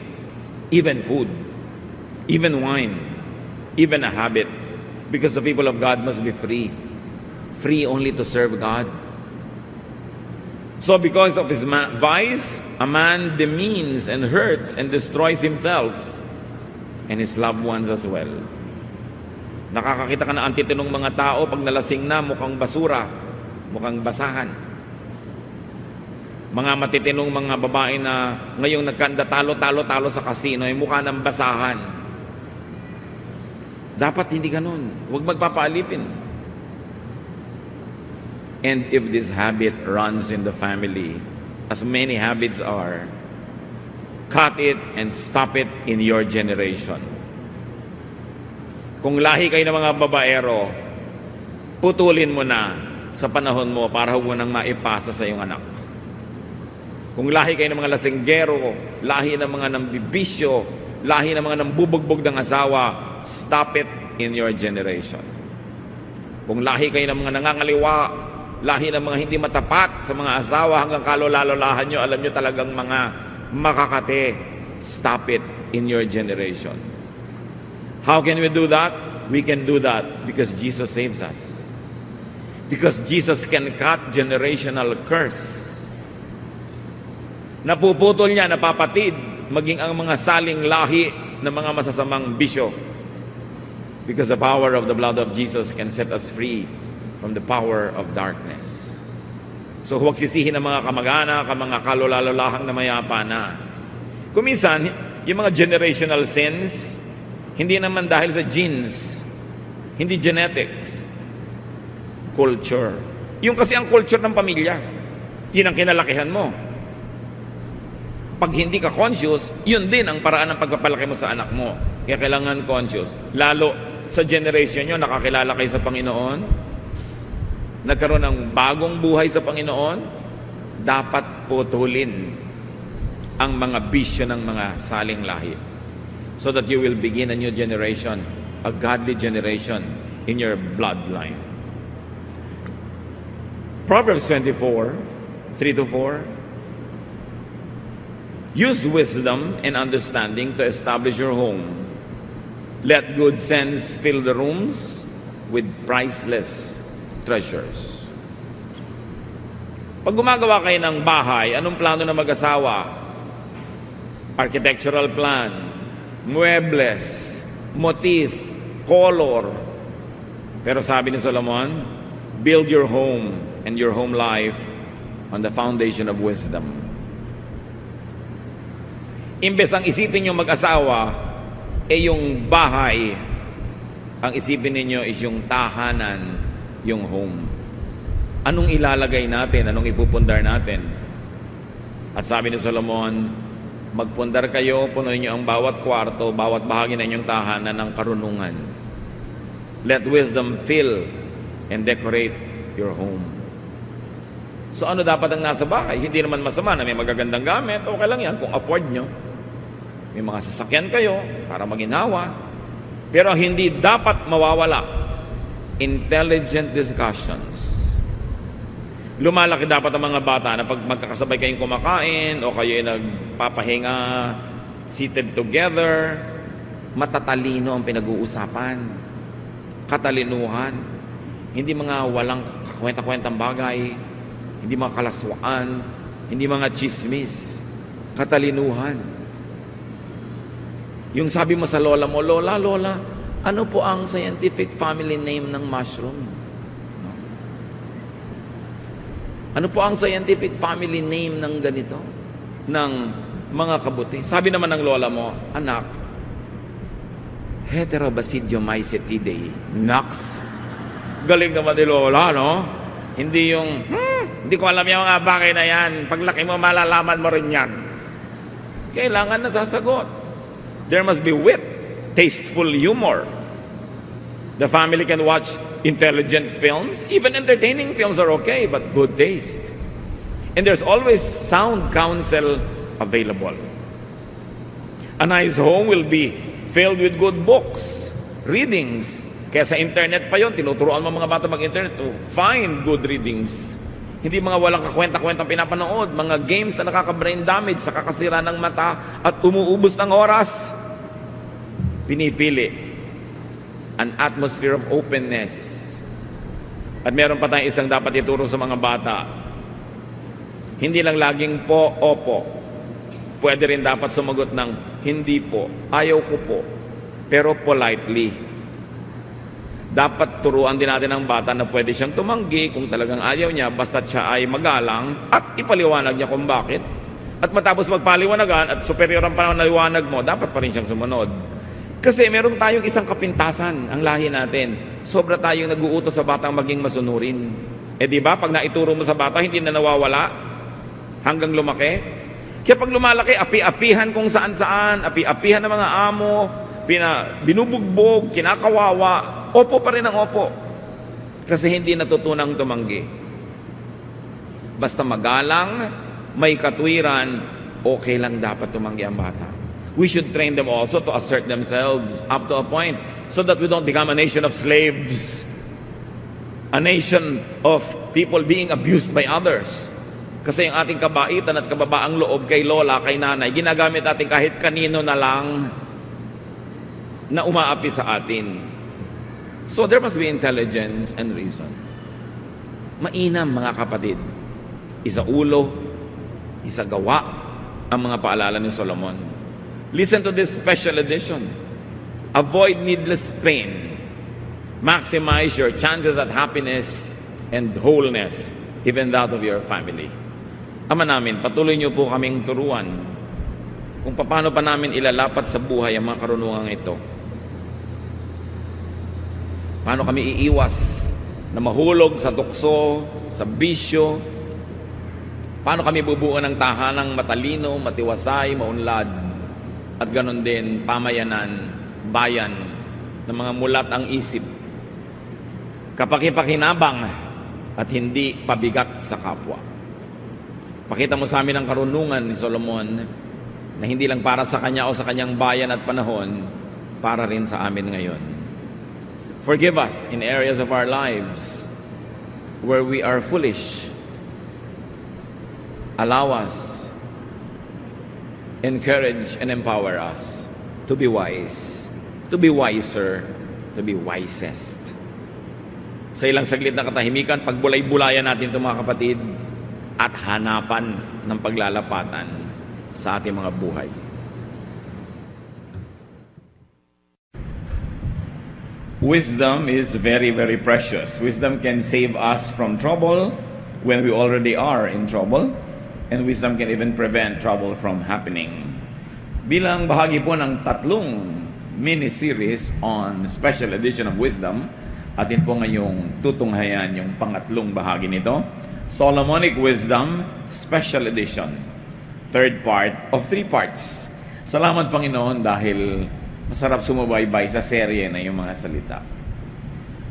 [SPEAKER 1] even food, even wine, even a habit, because the people of God must be free. Free only to serve God. So because of his vice, a man demeans and hurts and destroys himself and his loved ones as well. Nakakakita ka na antitinong mga tao pag nalasing na, mukhang basura, mukhang basahan. Mga matitinong mga babae na ngayong nagkanda talo sa kasino, ay mukha ng basahan. Dapat hindi ganun. Huwag magpapaalipin. And if this habit runs in the family, as many habits are, cut it and stop it in your generation. Kung lahi kayo ng mga babaero, putulin mo na sa panahon mo para huwag mo nang maipasa sa iyong anak. Kung lahi kayo ng mga lasinggero, lahi ng mga nambibisyo, lahi ng mga nambubugbog ng asawa, stop it in your generation. Kung lahi kayo ng mga nangangaliwa, lahi ng mga hindi matapat sa mga asawa hanggang kalolalahan nyo, alam nyo talagang mga makakate, stop it in your generation. How can we do that? We can do that because Jesus saves us. Because Jesus can cut generational curse. Napuputol niya, napapatid, maging ang mga saling lahi ng mga masasamang bisyo. Because the power of the blood of Jesus can set us free from the power of darkness. So huwag sisihin ng mga kamag-anak, ang mga kalolalalahang na mayapa na. Kuminsan, yung mga generational sins, hindi naman dahil sa genes, hindi genetics, culture. Yung kasi ang culture ng pamilya, yun ang kinalakihan mo. Pag hindi ka conscious, yun din ang paraan ng pagpapalaki mo sa anak mo. Kaya kailangan conscious. Lalo sa generation nyo, nakakilala kayo sa Panginoon, nagkaroon ng bagong buhay sa Panginoon, dapat putulin ang mga bisyo ng mga saling lahi. So that you will begin a new generation, a godly generation in your bloodline. Proverbs 24, 3-4. Use wisdom and understanding to establish your home. Let good sense fill the rooms with priceless treasures. Pag gumagawa kayo ng bahay, anong plano na mag-asawa? Architectural plan, muebles, motif, color. Pero sabi ni Solomon, build your home and your home life on the foundation of wisdom. Imbes ang isipin nyo mag-asawa, yung bahay, ang isipin ninyo is yung tahanan, yung home. Anong ilalagay natin? Anong ipupundar natin? At sabi ni Solomon, magpundar kayo, punuin nyo ang bawat kwarto, bawat bahagi ng inyong tahanan ng karunungan. Let wisdom fill and decorate your home. So ano dapat ang nasa bahay? Hindi naman masama na may magagandang gamit. Okay lang yan kung afford nyo. May mga sasakyan kayo para maginhawa. Pero hindi dapat mawawala intelligent discussions. Lumalaki dapat ang mga bata na pag magkakasabay kayong kumakain o kayo ay nagpapahinga, seated together, matatalino ang pinag-uusapan. Katalinuhan. Hindi mga walang kwenta-kwentang bagay, hindi mga kalaswaan, hindi mga chismis. Katalinuhan. Yung sabi mo sa lola mo, Lola, ano po ang scientific family name ng mushroom? Ano po ang scientific family name ng ganito? Ng mga kabuti? Sabi naman ng lola mo, anak, Heterobasidiomycetidae. Naks. Galing naman ni lola, no? Hindi yung, hindi ko alam yung mga bagay na yan. Paglaki mo, malalaman mo rin yan. Kailangan na sasagot. There must be wit, tasteful humor. The family can watch intelligent films. Even entertaining films are okay, but good taste. And there's always sound counsel available. A nice home will be filled with good books, readings. Kaya sa internet pa yon, tinuturuan mo mga bata mag-internet to find good readings. Hindi mga walang kakwenta-kwentang pinapanood, mga games na nakaka-brain damage, sa kakasira ng mata at umuubos ng oras. Pinipili an atmosphere of openness. At meron pa tayong isang dapat ituro sa mga bata. Hindi lang laging po, opo. Pwede rin dapat sumagot ng hindi po, ayaw ko po, pero politely. Dapat turuan din natin ang bata na pwede siyang tumanggi kung talagang ayaw niya, basta siya ay magalang at ipaliwanag niya kung bakit. At matapos magpaliwanagan at superior ang panaliwanag mo, dapat pa rin siyang sumunod. Kasi meron tayong isang kapintasan, ang lahi natin. Sobra tayong nag-uutos sa batang maging masunurin. Di ba, pag naituro mo sa bata, hindi na nawawala hanggang lumaki. Kaya pag lumalaki, api-apihan kung saan-saan, api-apihan ng mga amo, binubugbog, kinakawawa, opo pa rin ang opo. Kasi hindi natutunang tumanggi. Basta magalang, may katwiran, okay lang dapat tumanggi ang bata. We should train them also to assert themselves up to a point so that we don't become a nation of slaves, a nation of people being abused by others. Kasi yung ating kabaitan at kababaang loob kay lola, kay nanay, ginagamit natin kahit kanino na lang na umaapi sa atin. So there must be intelligence and reason. Mainam mga kapatid, isa ulo, isa gawa ang mga paalala ni Solomon. Listen to this special edition. Avoid needless pain. Maximize your chances at happiness and wholeness, even that of your family. Ama namin, patuloy niyo po kaming turuan kung paano pa namin ilalapat sa buhay ang mga karunungang ito. Paano kami iiwas na mahulog sa tukso, sa bisyo. Paano kami bubuo ng tahanang matalino, matiwasay, maunlad. At ganon din, pamayanan, bayan, ng mga mulat ang isip. Kapakipakinabang at hindi pabigat sa kapwa. Pakita mo sa amin ang karunungan ni Solomon na hindi lang para sa kanya o sa kanyang bayan at panahon, para rin sa amin ngayon. Forgive us in areas of our lives where we are foolish. Allow us, encourage and empower us to be wise, to be wiser, to be wisest. Sa ilang saglit na katahimikan, pagbulay-bulayan natin ito mga kapatid, at hanapan ng paglalapatan sa ating mga buhay. Wisdom is very, very precious. Wisdom can save us from trouble when we already are in trouble, and wisdom can even prevent trouble from happening. Bilang bahagi po ng tatlong mini-series on special edition of wisdom, atin po ngayong tutunghayan yung pangatlong bahagi nito, Solomonic Wisdom Special Edition, third part of 3 parts. Salamat Panginoon dahil masarap sumubaybay sa serye na yung mga salita.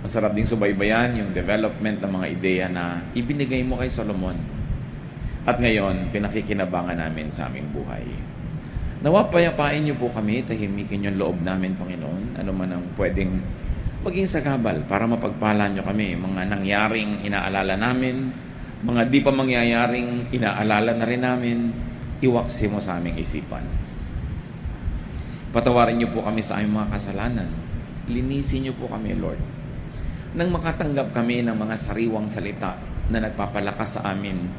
[SPEAKER 1] Masarap ding subaybayan yung development ng mga ideya na ibinigay mo kay Solomon. At ngayon, pinakikinabangan namin sa aming buhay. Nawa payapain niyo po kami, tahimikin yung loob namin Panginoon, ano man ang pwedeng maging sagabal para mapagpala niyo kami, mga nangyaring inaalala namin, mga di pa mangyayaring inaalala na rin namin, iwaksi mo sa aming isipan. Patawarin niyo po kami sa aming mga kasalanan. Linisin niyo po kami, Lord. Nang makatanggap kami ng mga sariwang salita na nagpapalakas sa amin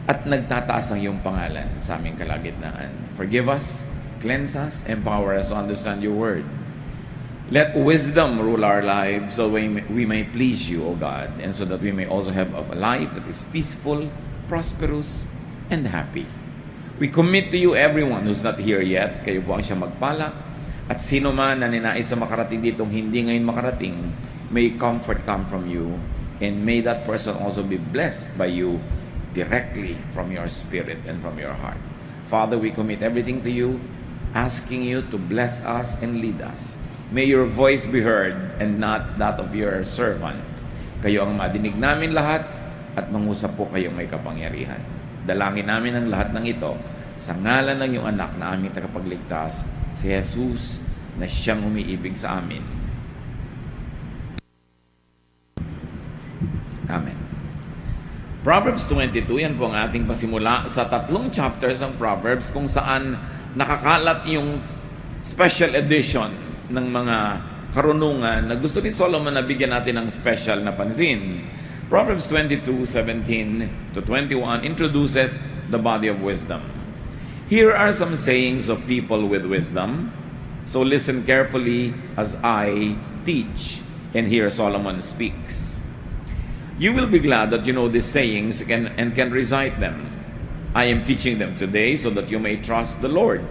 [SPEAKER 1] at nagtataas ang iyong pangalan sa aming kalagitnaan. Forgive us, cleanse us, empower us to understand your word. Let wisdom rule our lives so we may please you, O God, and so that we may also have a life that is peaceful, prosperous, and happy. We commit to you everyone who's not here yet. Kayo po ang siya magpala. At sino man na ninais na makarating ditong hindi ngayon makarating, may comfort come from you, and may that person also be blessed by you directly from your spirit and from your heart. Father, we commit everything to you, asking you to bless us and lead us. May your voice be heard and not that of your servant. Kayo ang madinig namin lahat at mangusap po kayong may kapangyarihan. Dalangin namin ang lahat ng ito sa ngalan ng iyong anak na aming tagapagligtas, si Jesus, na siyang umiibig sa amin. Amen. Proverbs 22, yan po ang ating pasimula sa 3 chapters ng Proverbs kung saan nakakalat yung special edition ng mga karunungan na gusto ni Solomon na bigyan natin ng special na pansin. Proverbs 22:17 to 21 introduces the body of wisdom. Here are some sayings of people with wisdom. So listen carefully as I teach. And here Solomon speaks. You will be glad that you know these sayings and can recite them. I am teaching them today so that you may trust the Lord.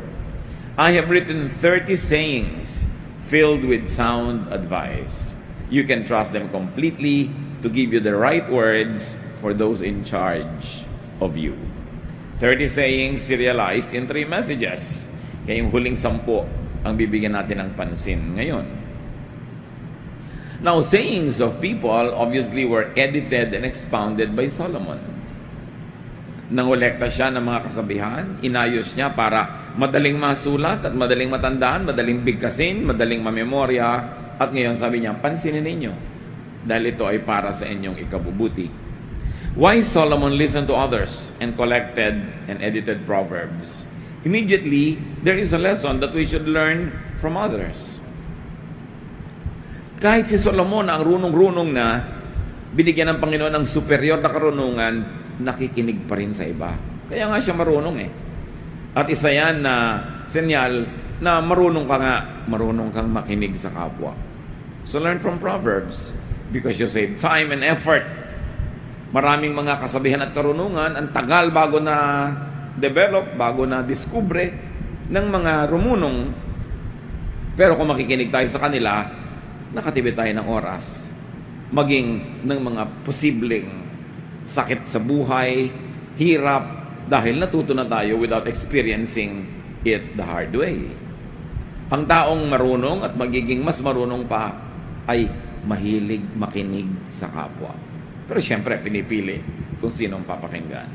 [SPEAKER 1] I have written 30 sayings filled with sound advice. You can trust them completely to give you the right words for those in charge of you. 30 sayings serialized in 3 messages. Kaya yung huling 10, ang bibigyan natin ng pansin ngayon. Now, sayings of people obviously were edited and expounded by Solomon. Nangolekta siya ng mga kasabihan, inayos niya para madaling masulat at madaling matandaan, madaling bigkasin, madaling mamemorya, at ngayon sabi niya, pansinin ninyo, dahil ito ay para sa inyong ikabubuti. Why Solomon listened to others and collected and edited Proverbs? Immediately, there is a lesson that we should learn from others. Kahit si Solomon ang runong-runong na, binigyan ng Panginoon ng superior na karunungan, nakikinig pa rin sa iba. Kaya nga siya marunong eh. At isa yan na senyal na marunong kang makinig sa kapwa. So learn from Proverbs because you save time and effort. Maraming mga kasabihan at karunungan, ang tagal bago na develop, bago na diskubre ng mga rumunong. Pero kung makikinig tayo sa kanila, nakatipid tayo ng oras, maging ng mga posibleng sakit sa buhay, hirap, dahil natuto na tayo without experiencing it the hard way. Ang taong marunong at magiging mas marunong pa ay mahilig makinig sa kapwa. Pero siyempre, pinipili kung sinong papakinggan.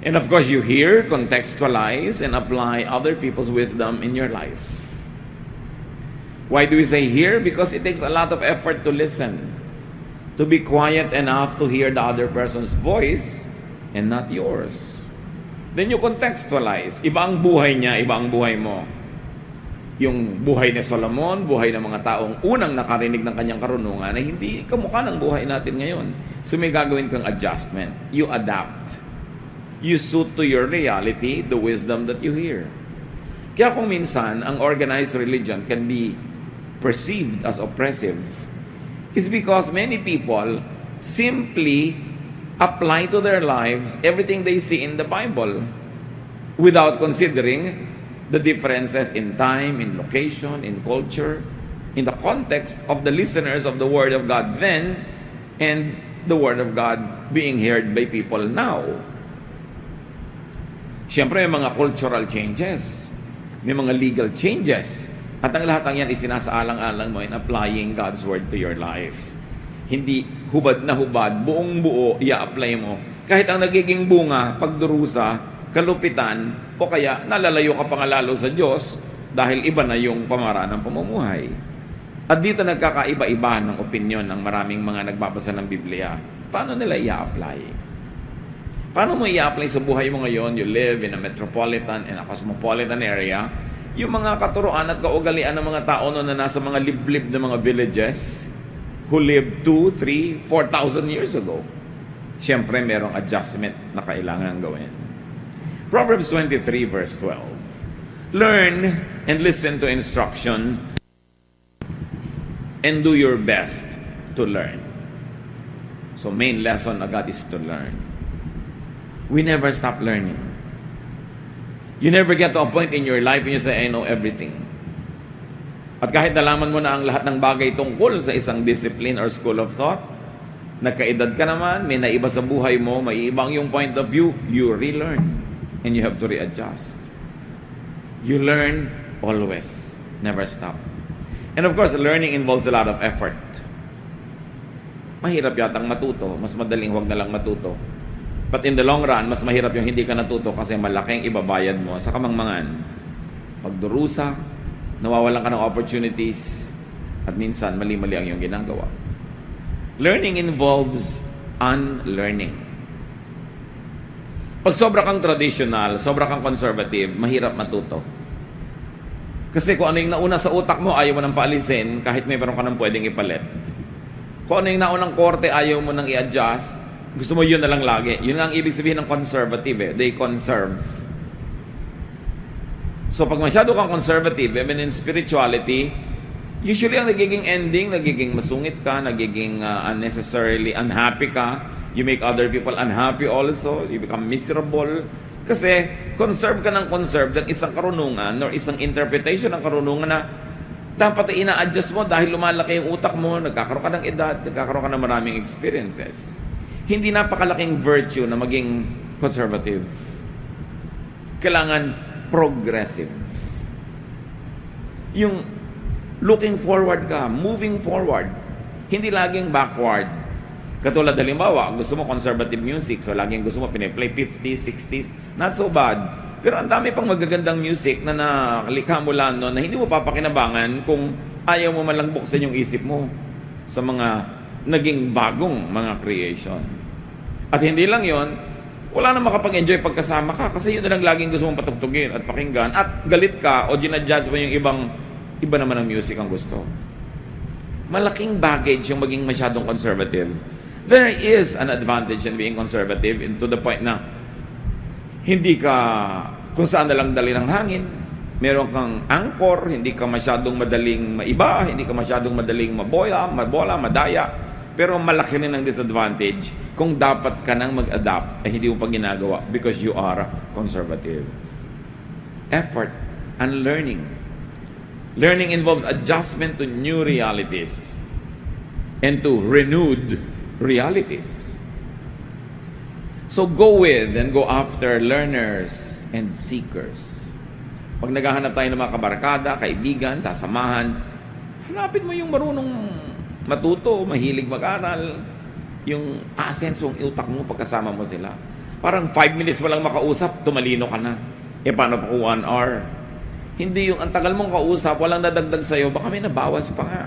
[SPEAKER 1] And of course, you hear, contextualize, and apply other people's wisdom in your life. Why do we say hear? Because it takes a lot of effort to listen. To be quiet enough to hear the other person's voice and not yours. Then you contextualize. Iba ang buhay niya, iba ang buhay mo. Yung buhay ni Solomon, buhay ng mga taong unang nakarinig ng kanyang karunungan ay hindi kamukha ng buhay natin ngayon. So may gagawin kang adjustment. You adapt. You suit to your reality the wisdom that you hear. Kaya kung minsan, ang organized religion can be perceived as oppressive is because many people simply apply to their lives everything they see in the Bible without considering the differences in time, in location, in culture, in the context of the listeners of the Word of God then and the Word of God being heard by people now. Siyempre, may mga cultural changes, may mga legal changes, at ang lahat ng yan isinasaalang-alang mo in applying God's Word to your life. Hindi hubad na hubad, buong buo, i-apply mo. Kahit ang nagiging bunga, pagdurusa, kalupitan, o kaya nalalayo ka pa nga lalo sa Diyos dahil iba na yung pamaraan ng pamumuhay. At dito nagkakaiba-iba ng opinyon ng maraming mga nagbabasa ng Biblia. Paano nila i-apply? Paano mo i-apply sa buhay mo ngayon? You live in a metropolitan and a cosmopolitan area. Yung mga katuroan at kaugalian ng mga tao noon na nasa mga liblib na mga villages who lived 2, 3, 4,000 years ago. Siyempre, merong adjustment na kailangan gawin. Proverbs 23 verse 12. Learn and listen to instruction and do your best to learn. So, main lesson agad is to learn. We never stop learning. You never get to a point in your life when you say, I know everything. At kahit nalaman mo na ang lahat ng bagay tungkol sa isang discipline or school of thought, nagkaedad ka naman, may naiba sa buhay mo, may ibang yung point of view, you relearn. And you have to readjust. You learn always. Never stop. And of course, learning involves a lot of effort. Mahirap yatang matuto. Mas madaling huwag na lang matuto. But in the long run, mas mahirap yung hindi ka natuto kasi malaking ibabayad mo sa kamangmangan. Pagdurusa, nawawalan ka ng opportunities, at minsan mali-mali ang iyong ginagawa. Learning involves unlearning. Pag sobra kang traditional, sobra kang conservative, mahirap matuto. Kasi kung ano yung nauna sa utak mo, ayaw mo nang paalisin kahit may meron ka nang pwedeng ipalit. Kung ano yung naunang korte, ayaw mo nang i-adjust, gusto mo yun na lang lagi. Yun nga ang ibig sabihin ng conservative eh. They conserve. So pag masyado kang conservative, even in spirituality, usually ang nagiging ending, nagiging masungit ka, nagiging unnecessarily unhappy ka. You make other people unhappy also. You become miserable. Kasi conserve ka ng conserve ng isang karunungan or isang interpretation ng karunungan na dapat ina-adjust mo dahil lumalaki yung utak mo, nagkakaroon ka ng edad, nagkakaroon ka ng maraming experiences. Hindi napakalaking virtue na maging conservative. Kailangan progressive. Yung looking forward ka, moving forward, hindi laging backward. Katulad halimbawa, gusto mo conservative music, so laging gusto mo piniplay 50s, 60s, not so bad. Pero ang dami pang magagandang music na nalikha mo lang no, na hindi mo papakinabangan kung ayaw mo malang buksan yung isip mo sa mga naging bagong mga creation. At hindi lang yon, wala na makapag-enjoy pagkasama ka kasi yun na lang laging gusto mong patugtugin at pakinggan at galit ka o ginadjudge mo yung iba naman ang music ang gusto. Malaking baggage yung maging masyadong conservative. There is an advantage in being conservative to the point na hindi ka kung saan na lang dali ng hangin. Meron kang anchor, hindi ka masyadong madaling maiba, hindi ka masyadong madaling mabola, madaya. Pero malaki rin ang disadvantage kung dapat ka nang mag-adapt ay hindi mo pa ginagawa because you are conservative. Effort and learning. Learning involves adjustment to new realities and to renewed realities. So go with and go after learners and seekers. Pag naghahanap tayo ng mga kabarkada, kaibigan, sasamahan, hanapin mo yung marunong matuto, mahilig mag-aral, yung asensong utak mo pagkasama mo sila. Parang 5 minutes mo lang makausap, tumalino ka na. E paano pa kung 1 hour? Hindi yung ang tagal mong kausap, walang nadagdag sa'yo, baka may nabawas pa nga.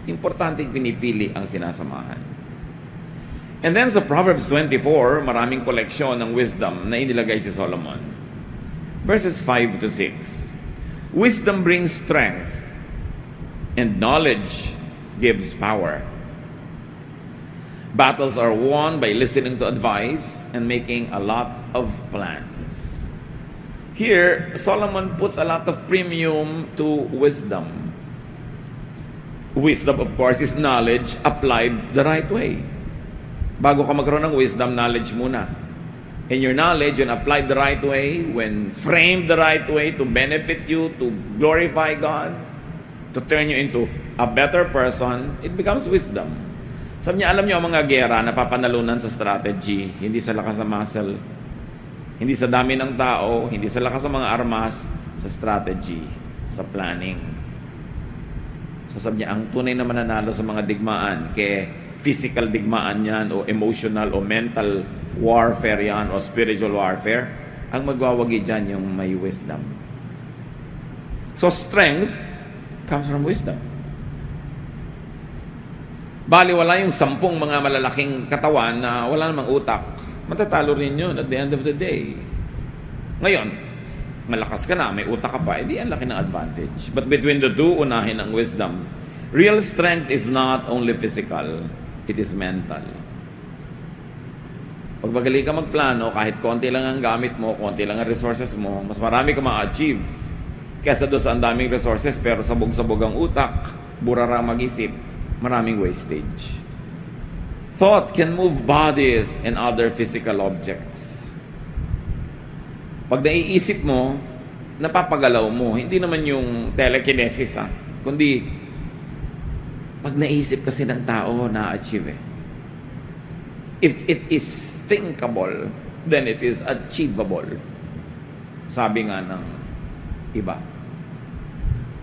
[SPEAKER 1] Importante pinipili ang sinasamahan. And then sa Proverbs 24, maraming koleksyon ng wisdom na inilagay si Solomon. Verses 5 to 6. Wisdom brings strength, and knowledge gives power. Battles are won by listening to advice and making a lot of plans. Here, Solomon puts a lot of premium to wisdom. Wisdom, of course, is knowledge applied the right way. Bago ka magkaroon ng wisdom, knowledge muna. And your knowledge, when applied the right way, when framed the right way to benefit you, to glorify God, to turn you into a better person, it becomes wisdom. Sabi niya, alam niyo ang mga gera na papanalunan sa strategy, hindi sa lakas ng muscle, hindi sa dami ng tao, hindi sa lakas ng mga armas, sa strategy, sa planning. So sabi niya, ang tunay na mananalo sa mga digmaan, physical digmaan yan, o emotional, o mental warfare yan, o spiritual warfare, ang magwawagi dyan yung may wisdom. So strength comes from wisdom. Bali, wala yung 10 mga malalaking katawan na wala namang utak. Matatalo rin yun at the end of the day. Ngayon, malakas ka na, may utak ka pa, edi ang laki ng advantage. But between the two, unahin ang wisdom. Real strength is not only physical, it is mental. Pag magaling ka magplano, kahit konti lang ang gamit mo, konti lang ang resources mo, mas marami ka ma-achieve. Kesa doon sa ang daming resources, pero sabog-sabog ang utak, burara mag-isip, maraming wastage. Thought can move bodies and other physical objects. Pag naiisip mo, napapagalaw mo. Hindi naman yung telekinesis, kundi pag naisip kasi ng tao, na-achieve eh. If it is thinkable, then it is achievable. Sabi nga ng iba.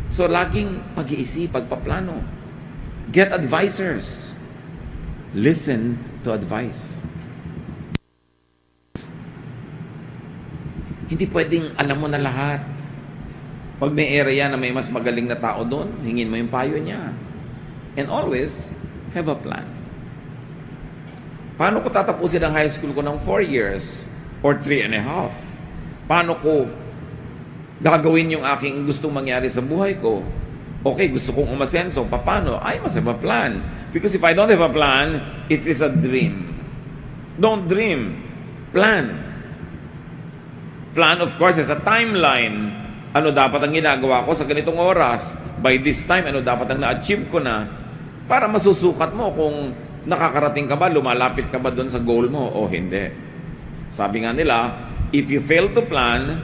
[SPEAKER 1] So, laging pag-iisip, pagpaplano. Get advisors. Listen to advice. Hindi pwedeng alam mo na lahat. Pag may area na may mas magaling na tao doon, hingin mo yung payo niya. And always have a plan. Paano ko tatapusin ang high school ko ng 4 years or 3.5? Paano ko gagawin yung aking gustong mangyari sa buhay ko? Okay, gusto kong umasenso. Paano? I must have a plan. Because if I don't have a plan, it is a dream. Don't dream. Plan. Plan, of course, is a timeline. Ano dapat ang ginagawa ko sa ganitong oras? By this time, ano dapat ang na-achieve ko na? Para masusukat mo kung nakakarating ka ba, lumalapit ka ba doon sa goal mo o hindi. Sabi nga nila, if you fail to plan,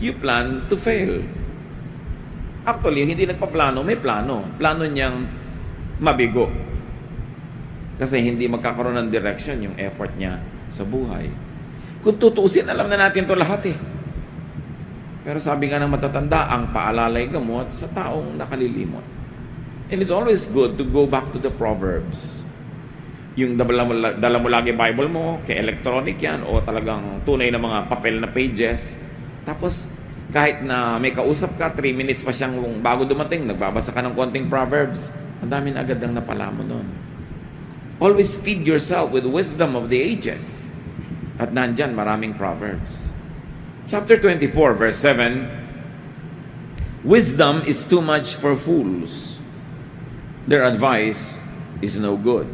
[SPEAKER 1] you plan to fail. Actually, hindi nagpaplano, may plano. Plano niyang mabigo. Kasi hindi magkakaroon ng direction yung effort niya sa buhay. Kung tutusin, alam na natin to lahat eh. Pero sabi nga ng matatanda, ang paalalay gamot sa taong nakalilimot. And it's always good to go back to the Proverbs. Yung dala mo lagi Bible mo, kay electronic yan, o talagang tunay na mga papel na pages. Tapos, kahit na may kausap ka, 3 minutes pa siyang bago dumating, nagbabasa ka ng konting Proverbs, ang dami na agad ang napala mo nun. Always feed yourself with wisdom of the ages. At nandyan, maraming Proverbs. Chapter 24, verse 7, wisdom is too much for fools. Their advice is no good.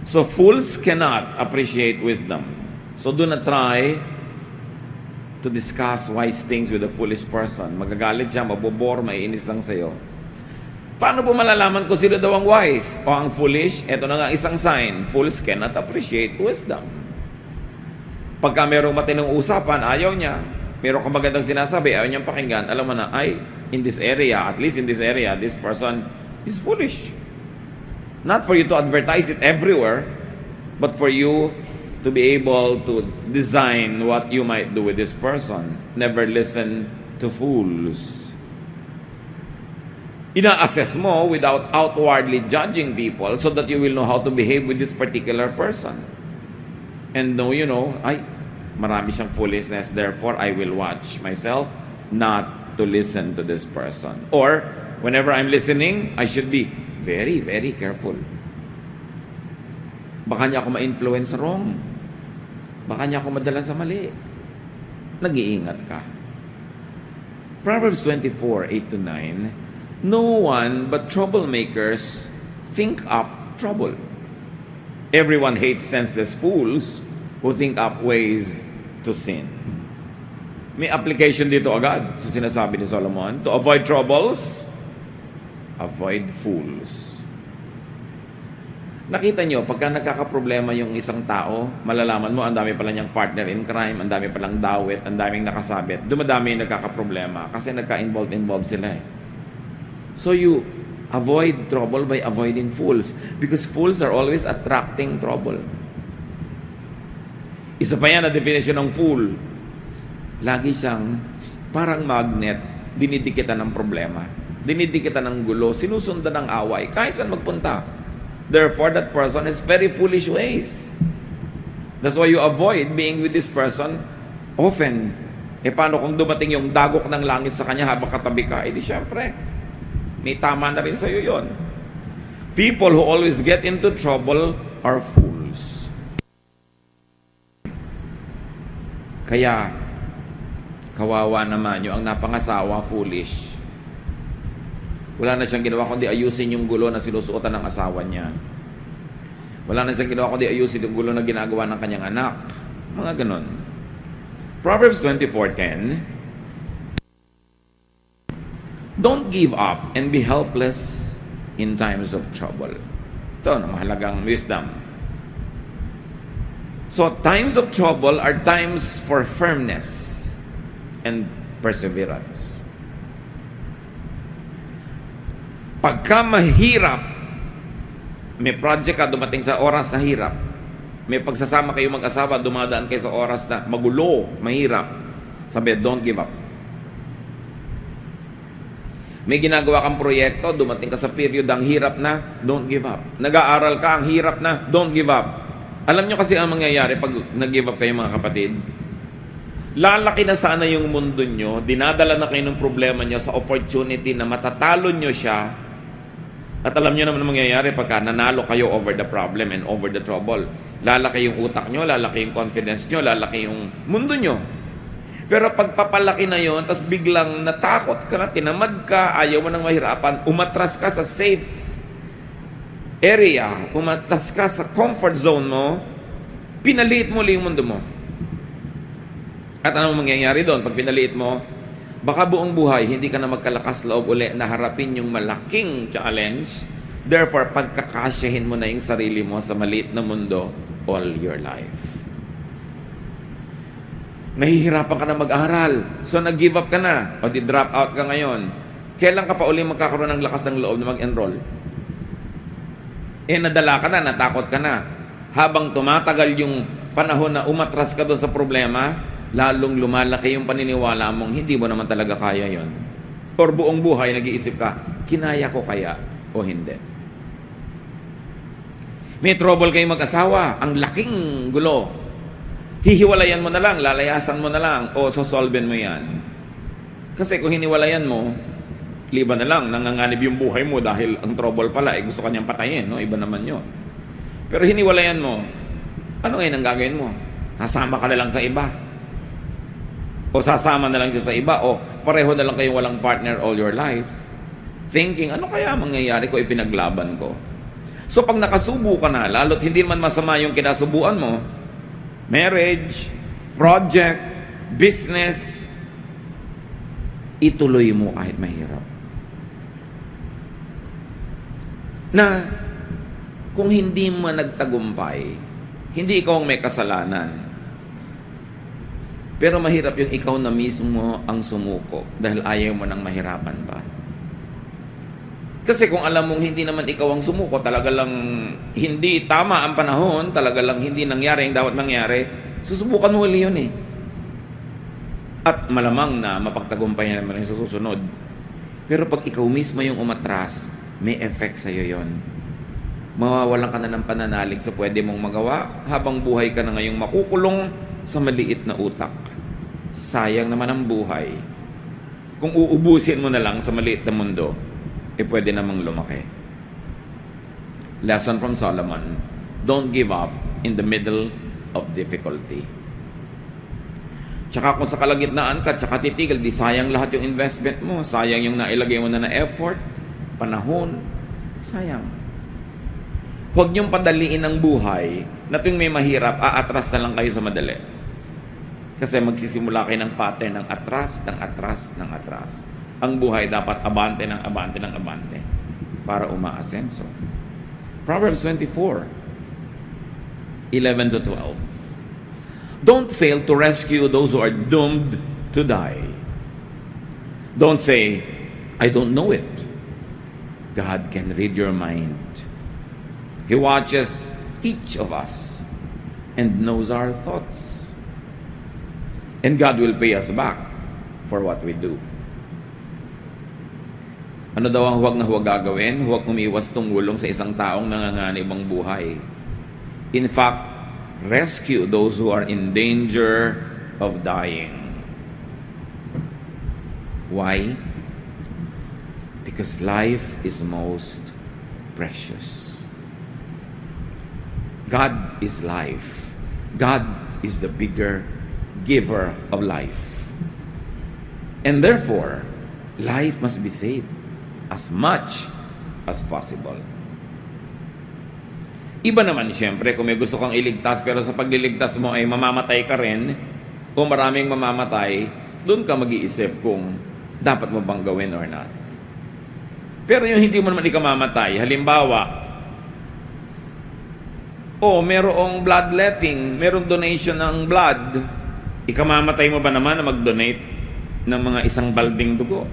[SPEAKER 1] So fools cannot appreciate wisdom. So do not try to discuss wise things with a foolish person. Magagalit siya, mabobor, maiinis lang sa'yo. Paano po malalaman kung sino daw ang wise o ang foolish? Ito na nga isang sign. Fools cannot appreciate wisdom. Pagka merong matinong usapan, ayaw niya. Meron kang magandang sinasabi, ayaw niyang pakinggan. Alam mo na, ay, in this area, at least in this area, this person is foolish. Not for you to advertise it everywhere, but for you to be able to design what you might do with this person. Never listen to fools. Ina-assess mo without outwardly judging people so that you will know how to behave with this particular person. And know, ay, marami siyang foolishness, therefore I will watch myself not to listen to this person. Or, whenever I'm listening, I should be very, very careful. Baka niya ako ma-influence wrong. Baka niya ako madala sa mali. Nag-iingat ka. Proverbs 24, 8-9, no one but troublemakers think up trouble. Everyone hates senseless fools who think up ways to sin. May application dito agad sa sinasabi ni Solomon. To avoid troubles, avoid fools. Nakita nyo, pagka nagkakaproblema yung isang tao, malalaman mo, ang dami pala niyang partner in crime, ang dami palang dawit, ang daming nakasabit. Dumadami yung nagkakaproblema kasi nagka-involved sila eh. So you avoid trouble by avoiding fools because fools are always attracting trouble. Isa pa yan na definition ng fool. Lagi siyang parang magnet, dinidikitan ng problema, dinidikitan ng gulo, sinusundan ng away, kahit saan magpunta. Therefore, that person has very foolish ways. That's why you avoid being with this person often. Paano kung dumating yung dagok ng langit sa kanya habang katabi ka? Di syempre, may tama na rin sa'yo yun. People who always get into trouble are fools. Kaya, kawawa naman yung ang napangasawa, foolish. Wala na siyang ginawa kundi ayusin yung gulo na sinusuotan ng asawa niya. Wala na siyang ginawa kundi ayusin yung gulo na ginagawa ng kanyang anak. Mga ganon. Proverbs 24:10, don't give up and be helpless in times of trouble. Ito, mahalagang wisdom. So, times of trouble are times for firmness and perseverance. Pagka mahirap, may project ka dumating sa oras na hirap, may pagsasama kayo mag-asawa, dumadaan kayo sa oras na magulo, mahirap, sabi, don't give up. May ginagawa kang proyekto, dumating ka sa period, ang hirap na, don't give up. Nag-aaral ka, ang hirap na, don't give up. Alam nyo kasi ang mangyayari pag nag-give up kayo mga kapatid? Lalaki na sana yung mundo nyo, dinadala na kayo ng problema nyo sa opportunity na matatalo nyo siya. At alam nyo naman ang mangyayari pagka nanalo kayo over the problem and over the trouble. Lalaki yung utak nyo, lalaki yung confidence nyo, lalaki yung mundo nyo. Pero pagpapalaki na yon, tas biglang natakot ka, tinamad ka, ayaw mo nang mahirapan, umatras ka sa safe area, umatras ka sa comfort zone mo, pinaliit mo yung mundo mo. At ano mangyayari doon? Pag pinaliit mo, baka buong buhay, hindi ka na magkalakas loob uli na harapin yung malaking challenge. Therefore, pagkakasyahin mo na yung sarili mo sa maliit na mundo all your life. Nahihirapan ka na mag-aral. So, nag-give up ka na. O di-drop out ka ngayon. Kailan ka pa uli magkakaroon ng lakas ng loob na mag-enroll? Nadala ka na, natakot ka na. Habang tumatagal yung panahon na umatras ka doon sa problema, lalong lumalaki yung paniniwala mong hindi mo naman talaga kaya yon. Or buong buhay nag-iisip ka, kinaya ko kaya o hindi. May trouble kayong mag-asawa, ang laking gulo. Hihiwalayan mo na lang, lalayasan mo na lang, o sosolven mo yan. Kasi kung hiniwalayan mo, liban na lang, nanganganib yung buhay mo dahil ang trouble pala, gusto kanyang patayin, no? Iba naman yun. Pero hiniwalayan mo, ano ngayon ang gagawin mo? Sasama ka na lang sa iba. O sasama na lang siya sa iba, o pareho na lang kayong walang partner all your life. Thinking, ano kaya mangyayari ko ipinaglaban ko? So pag nakasubo ka na, lalo't hindi man masama yung kinasubuan mo, marriage, project, business, ituloy mo kahit mahirap. Na kung hindi mo nagtagumpay, hindi ikaw ang may kasalanan. Pero mahirap yung ikaw na mismo ang sumuko dahil ayaw mo nang mahirapan pa. Kasi kung alam mong hindi naman ikaw ang sumuko, talaga lang hindi tama ang panahon, talaga lang hindi nangyari yung dapat mangyari, susubukan mo ulit yun eh. At malamang na mapagtagumpayan naman yung susunod. Pero pag ikaw mismo yung umatras, may effect sa'yo yun. Mawawalan ka na ng pananalig sa pwede mong magawa habang buhay ka na ngayong makukulong sa maliit na utak. Sayang naman ang buhay. Kung uubusin mo na lang sa maliit na mundo, pwede namang lumaki. Lesson from Solomon, don't give up in the middle of difficulty. Tsaka kung sa kalagitnaan ka, tsaka titigil, di sayang lahat yung investment mo, sayang yung nailagay mo na effort, panahon, sayang. Huwag niyong padaliin ang buhay na tuwing may mahirap, aatras na lang kayo sa madali. Kasi magsisimula kayo ng pattern ng atras, ng atras, ng atras. Ang buhay dapat abante ng abante ng abante para umaasenso. Proverbs 24, 11 to 12. Don't fail to rescue those who are doomed to die. Don't say, I don't know it. God can read your mind. He watches each of us and knows our thoughts. And God will pay us back for what we do. Ano daw ang huwag na huwag gagawin? Huwag umiwas tumulong sa isang taong nanganganib ang buhay. In fact, rescue those who are in danger of dying. Why? Because life is most precious. God is life. God is the bigger giver of life. And therefore, life must be saved as much as possible. Iba naman siyempre kung may gusto kang iligtas pero sa pagliligtas mo ay mamamatay ka rin o maraming mamamatay, doon ka mag-iisip kung dapat mo bang gawin or not. Pero yung hindi mo naman ikamamatay, halimbawa, merong bloodletting, merong donation ng blood, ikamamatay mo ba naman na mag-donate ng mga isang balding dugo?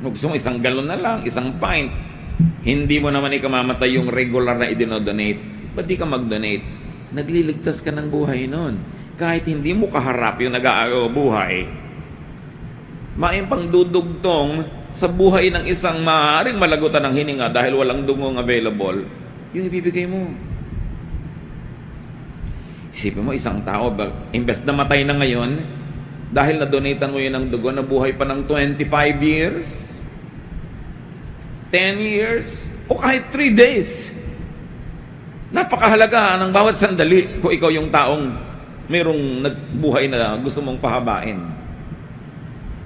[SPEAKER 1] Gusto mo isang galon na lang, isang pint. Hindi mo naman ikamamatay yung regular na idinodonate. Ba't di ka mag-donate? Nagliligtas ka ng buhay nun. Kahit hindi mo kaharap yung nag-aagaw buhay, maayong pang dudugtong sa buhay ng isang maaaring malagutan ng hininga dahil walang dugong available, yung ibibigay mo. Isipin mo, isang tao, imbes na matay na ngayon, dahil na-donatean mo yun ng dugo, na buhay pa ng 25 years, 10 years, o kahit 3 days. Napakahalaga ng bawat sandali kung ikaw yung taong mayroong nagbuhay na gusto mong pahabain.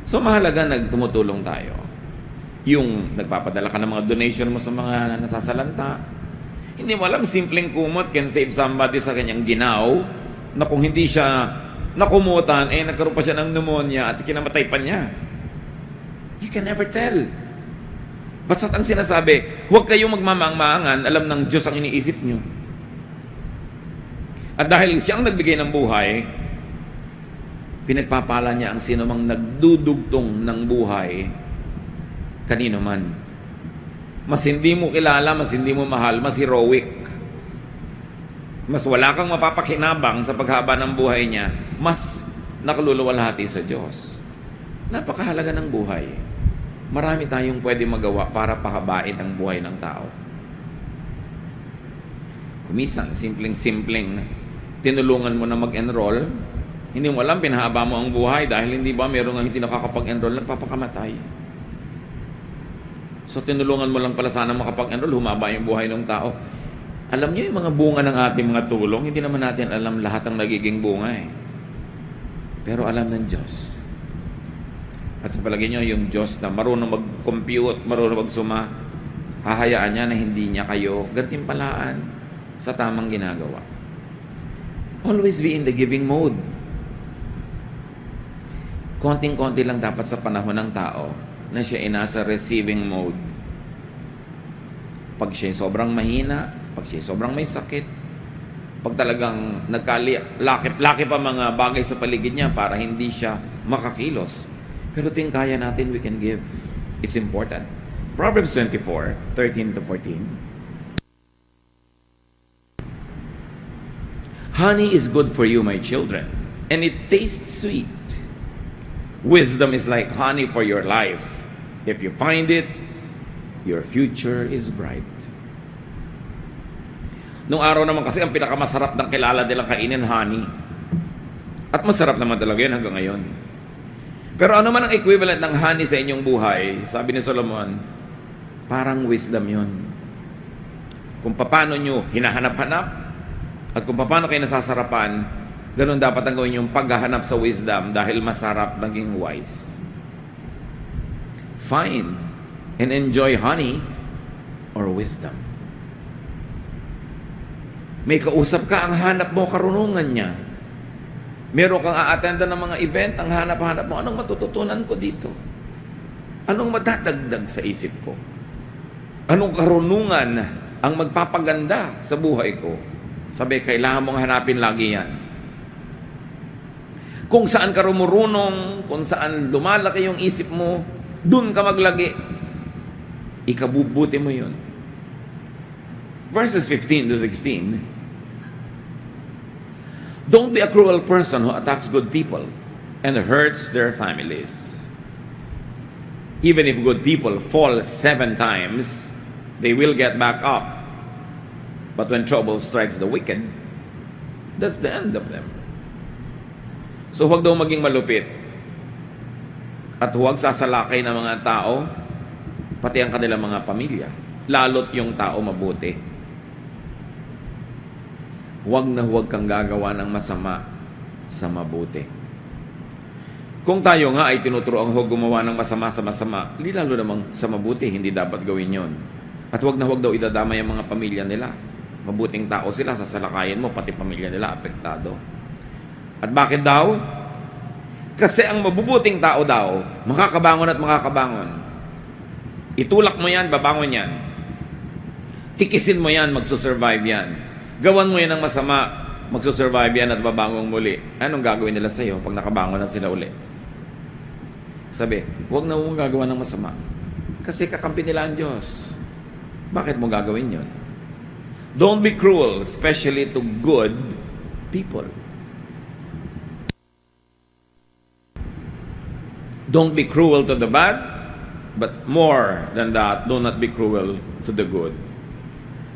[SPEAKER 1] So mahalaga nagtumutulong tayo. Yung nagpapadala ka ng mga donation mo sa mga nasasalanta. Hindi mo alam, simpleng kumot can save somebody sa kanyang ginaw na kung hindi siya nakumutan, nagkaroon pa siya ng pneumonia at kinamatay pa niya. You can never tell. Basta't ang sinasabi, huwag kayong magmamangmangan, alam ng Diyos ang iniisip nyo. At dahil siyang nagbigay ng buhay, pinagpapala niya ang sino mang nagdudugtong ng buhay, kanino man. Mas hindi mo kilala, mas hindi mo mahal, mas heroic. mas wala kang mapapakinabang sa paghaba ng buhay niya, mas nakaluluwalhati sa Diyos. Napakahalaga ng buhay. Marami tayong pwede magawa para pahabain ang buhay ng tao. Kumisan, simpleng-simpleng tinulungan mo na mag-enroll, hindi mo alam, pinahaba mo ang buhay dahil hindi ba meron nga hindi nakakapag-enroll, nagpapakamatay. So tinulungan mo lang pala sana makapag-enroll, humaba yung buhay ng tao. Alam niyo yung mga bunga ng ating mga tulong, hindi naman natin alam lahat ng nagiging bunga eh. Pero alam ng Diyos. At sa palagay niyo, yung Diyos na marunong mag-compute, marunong magsuma, hahayaan niya na hindi niya kayo gantimpalaan sa tamang ginagawa. Always be in the giving mode. Konting-konti lang dapat sa panahon ng tao na siya ay nasa receiving mode. Pag siya sobrang mahina, pag siya sobrang may sakit, pag talagang laki pa mga bagay sa paligid niya para hindi siya makakilos. Pero ting kaya natin, we can give. It's important. Proverbs 24:13-14. Honey is good for you, my children, and it tastes sweet. Wisdom is like honey for your life. If you find it, your future is bright. Nung araw naman kasi ang pinakamasarap ng kilala nilang kainin, honey. At masarap naman talaga yun hanggang ngayon. Pero ano man ang equivalent ng honey sa inyong buhay, sabi ni Solomon, parang wisdom yun. Kung paano nyo hinahanap-hanap, at kung paano kayo nasasarapan, ganun dapat ang gawin yung paghahanap sa wisdom dahil masarap maging wise. Find and enjoy honey or wisdom. May kausap ka, ang hanap mo, karunungan niya. Meron kang a-attenda ng mga event, ang hanap-hanap mo, anong matututunan ko dito? Anong madadagdag sa isip ko? Anong karunungan ang magpapaganda sa buhay ko? Sabi, kailangan mong hanapin lagi yan. Kung saan ka rumurunong, kung saan lumalaki yung isip mo, dun ka maglagi. Ikabubuti mo yun. Verses 15-16. Don't be a cruel person who attacks good people and hurts their families. Even if good people fall 7 times, they will get back up. But when trouble strikes the wicked, that's the end of them. So huwag daw maging malupit at huwag sasalakay ng mga tao, pati ang kanilang mga pamilya, lalo't yung tao mabuti. Huwag na huwag kang gagawa ng masama sa mabuti. Kung tayo nga ay tinuturoang huwag gumawa ng masama sa masama, lalo namang sa mabuti, hindi dapat gawin yon. At huwag na huwag daw idadamay ang mga pamilya nila. Mabuting tao sila, sasalakayin mo, pati pamilya nila apektado. At bakit daw? Kasi ang mabubuting tao daw, makakabangon at makakabangon. Itulak mo yan, babangon yan. Tikisin mo yan, magsusurvive yan. Gawan mo yan ng masama, magsusurvive yan at babangong muli. Anong gagawin nila sa'yo pag nakabangon na sila uli? Sabi, huwag na mong gagawa ng masama. Kasi kakampi nila ang Diyos. Bakit mo gagawin yun? Don't be cruel, especially to good people. Don't be cruel to the bad, but more than that, do not be cruel to the good.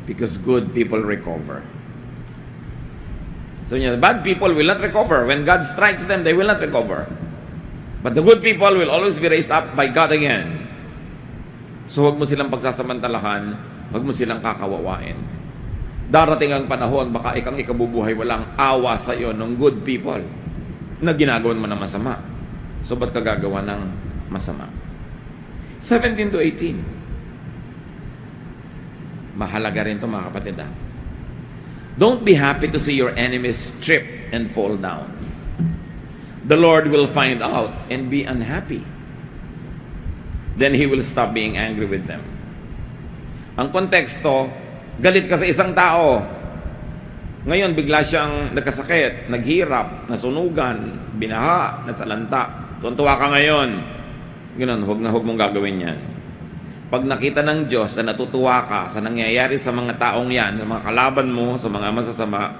[SPEAKER 1] Because good people recover. So the bad people will not recover. When God strikes them, they will not recover. But the good people will always be raised up by God again. So huwag mo silang pagsasamantalahan, huwag mo silang kakawawain. Darating ang panahon, baka ikang ikabubuhay, walang awa sa iyo ng good people na ginagawan mo ng masama. So ba't ka gagawa ng masama? 17-18. Mahalaga rin ito mga kapatid. Don't be happy to see your enemies trip and fall down. The Lord will find out and be unhappy. Then He will stop being angry with them. Ang konteksto, galit ka sa isang tao. Ngayon, bigla siyang nagkasakit, naghirap, nasunugan, binaha, nasalanta. Tuntua ka ngayon. Ganun, huwag na huwag mong gagawin yan. Pag nakita ng Diyos na natutuwa ka sa nangyayari sa mga taong yan, sa mga kalaban mo, sa mga masasama,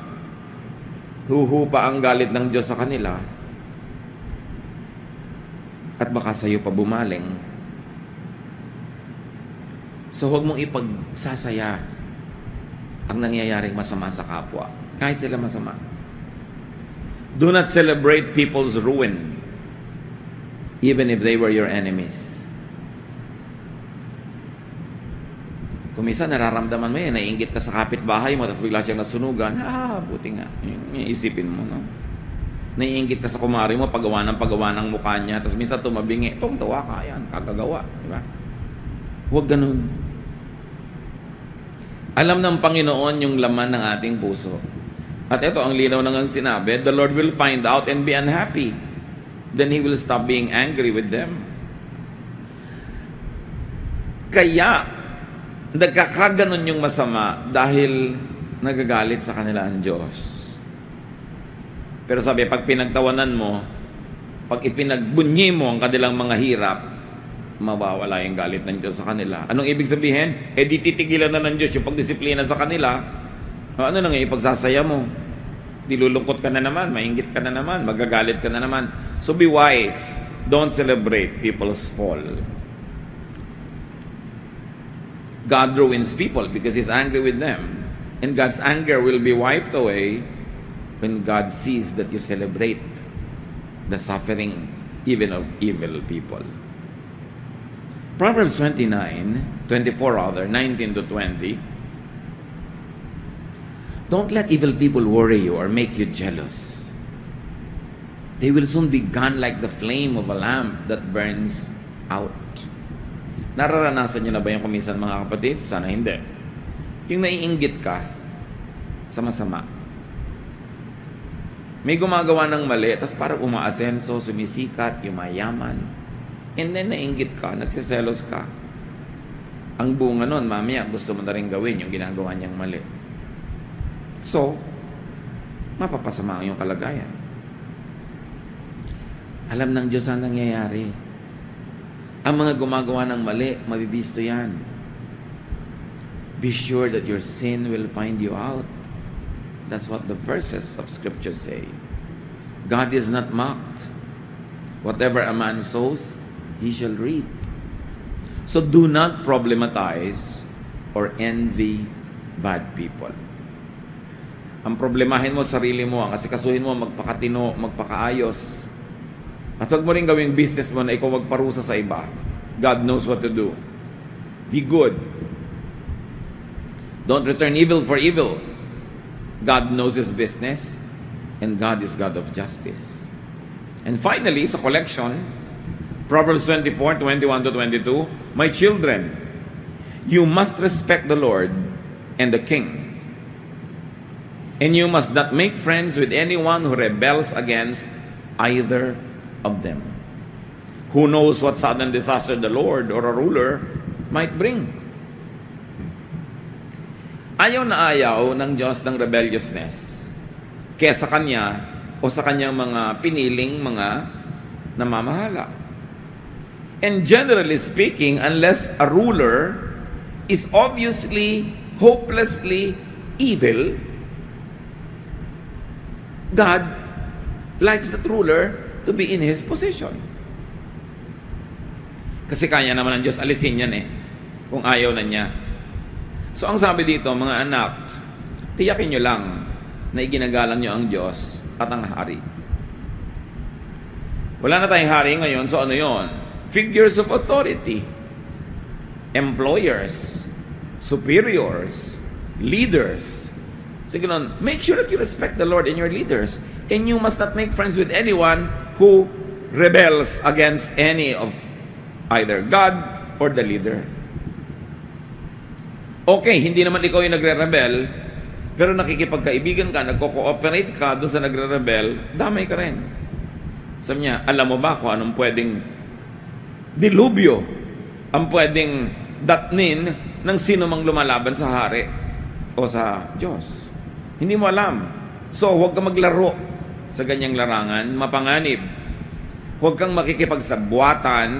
[SPEAKER 1] huhupa ang galit ng Diyos sa kanila at baka sa'yo pa bumaling. So huwag mong ipagsasaya ang nangyayaring masama sa kapwa, kahit sila masama. Do not celebrate people's ruin, even if they were your enemies. Kung minsan nararamdaman mo yan, naiinggit ka sa kapitbahay mo, tapos bigla siyang nasunugan, buti nga. Yung isipin mo, no? Naiinggit ka sa kumari mo, paggawa ng mukha niya, tapos minsan tumabingi, tawa ka, yan, kagagawa. Diba? Huwag ganun. Alam ng Panginoon yung laman ng ating puso. At ito, ang linaw nang sinabi, the Lord will find out and be unhappy. Then He will stop being angry with them. Kaya, nagkakaganon yung masama dahil nagagalit sa kanila ang Diyos. Pero sabi, pag pinagtawanan mo, pag ipinagbunyi mo ang kanilang mga hirap, mawawala yung galit ng Diyos sa kanila. Anong ibig sabihin? Di titigilan na ng Diyos yung pagdisiplina sa kanila. Ano nang ipagsasaya mo? Dilulungkot ka na naman, mainggit ka na naman, magagalit ka na naman. So be wise. Don't celebrate people's fall. God ruins people because He's angry with them. And God's anger will be wiped away when God sees that you celebrate the suffering even of evil people. Proverbs 19 to 20. Don't let evil people worry you or make you jealous. They will soon be gone like the flame of a lamp that burns out. Nararanasan nyo na ba yung kuminsan, mga kapatid? Sana hindi. Yung naiinggit ka sa masama. May gumagawa ng mali, tapos parang umaasenso, sumisikat, yumayaman. And then nainggit ka, nagsiselos ka. Ang bunga nun, mamaya gusto mo na rin gawin yung ginagawa niyang mali. So, mapapasama ang iyong kalagayan. Alam ng Diyos ang nangyayari. Ang mga gumagawa ng mali, mabibisto yan. Be sure that your sin will find you out. That's what the verses of Scripture say. God is not mocked. Whatever a man sows, he shall reap. So do not problematize or envy bad people. Ang problemahin mo sarili mo, ang asikasuhin mo, magpakatino, magpakaayos. At huwag mo rin gawing business mo na ikaw magparusa sa iba. God knows what to do. Be good. Don't return evil for evil. God knows His business, and God is God of justice. And finally, sa collection, Proverbs 24:21 to 22, my children, you must respect the Lord and the King. And you must not make friends with anyone who rebels against either of them. Who knows what sudden disaster the Lord or a ruler might bring? Ayaw na ayaw ng Diyos ng rebelliousness kaya sa Kanya o sa Kanyang mga piniling mga namamahala. And generally speaking, unless a ruler is obviously, hopelessly evil, God likes that ruler to be in his position. Kasi kaya naman ng Diyos alisin yan kung ayaw na niya. So ang sabi dito, mga anak, tiyakin nyo lang na iginagalang nyo ang Diyos at ang hari. Wala na tayong hari ngayon, so ano yon? Figures of authority, employers, superiors, leaders. Sige nun, make sure that you respect the Lord and your leaders. And you must not make friends with anyone who rebels against any of either God or the leader. Okay, hindi naman ikaw yung nagre-rebel, pero nakikipagkaibigan ka, nagko-cooperate ka doon sa nagre-rebel, damay ka rin. Sabi niya, alam mo ba kung anong pwedeng dilubyo ang pwedeng datnin ng sino mang lumalaban sa hari o sa Diyos? Hindi mo alam. So, huwag kang maglaro sa ganyang larangan, mapanganib. Huwag kang makikipagsabwatan,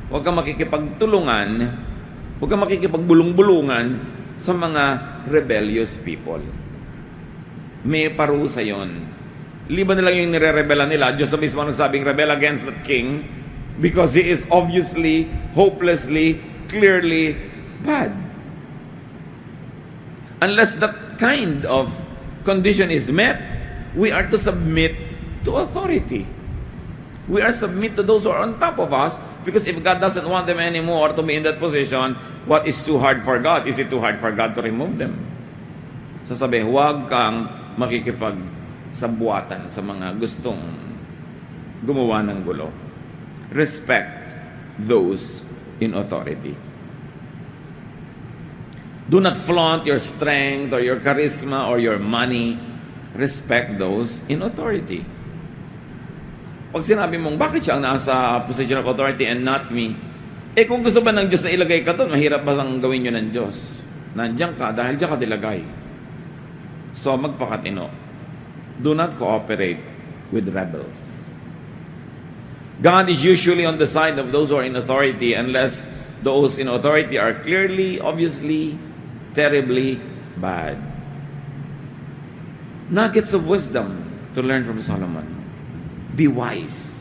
[SPEAKER 1] huwag kang makikipagtulungan Huwag kang makikipagbulong-bulungan sa mga rebellious people. May parusa yon. Liban na lang yung nire-rebella nila, Diyos na mismo nagsabing rebel against that king because he is obviously, hopelessly, clearly bad. Unless that kind of condition is met, we are to submit to authority. We are submit to those who are on top of us because if God doesn't want them anymore to be in that position, what is too hard for God? Is it too hard for God to remove them? Sasabi, huwag kang makikipagsabuatan sa mga gustong gumawa ng gulo. Respect those in authority. Do not flaunt your strength or your charisma or your money. Respect those in authority. Pag sinabi mong, bakit siya ang nasa position of authority and not me? Eh kung gusto ba ng Diyos na ilagay ka doon, mahirap ba lang gawin yun ng Diyos? Nandiyan ka dahil diyan ka dilagay. So magpakatino. Do not cooperate with rebels. God is usually on the side of those who are in authority unless those in authority are clearly, obviously, terribly bad. Nuggets of wisdom to learn from Solomon. Be wise.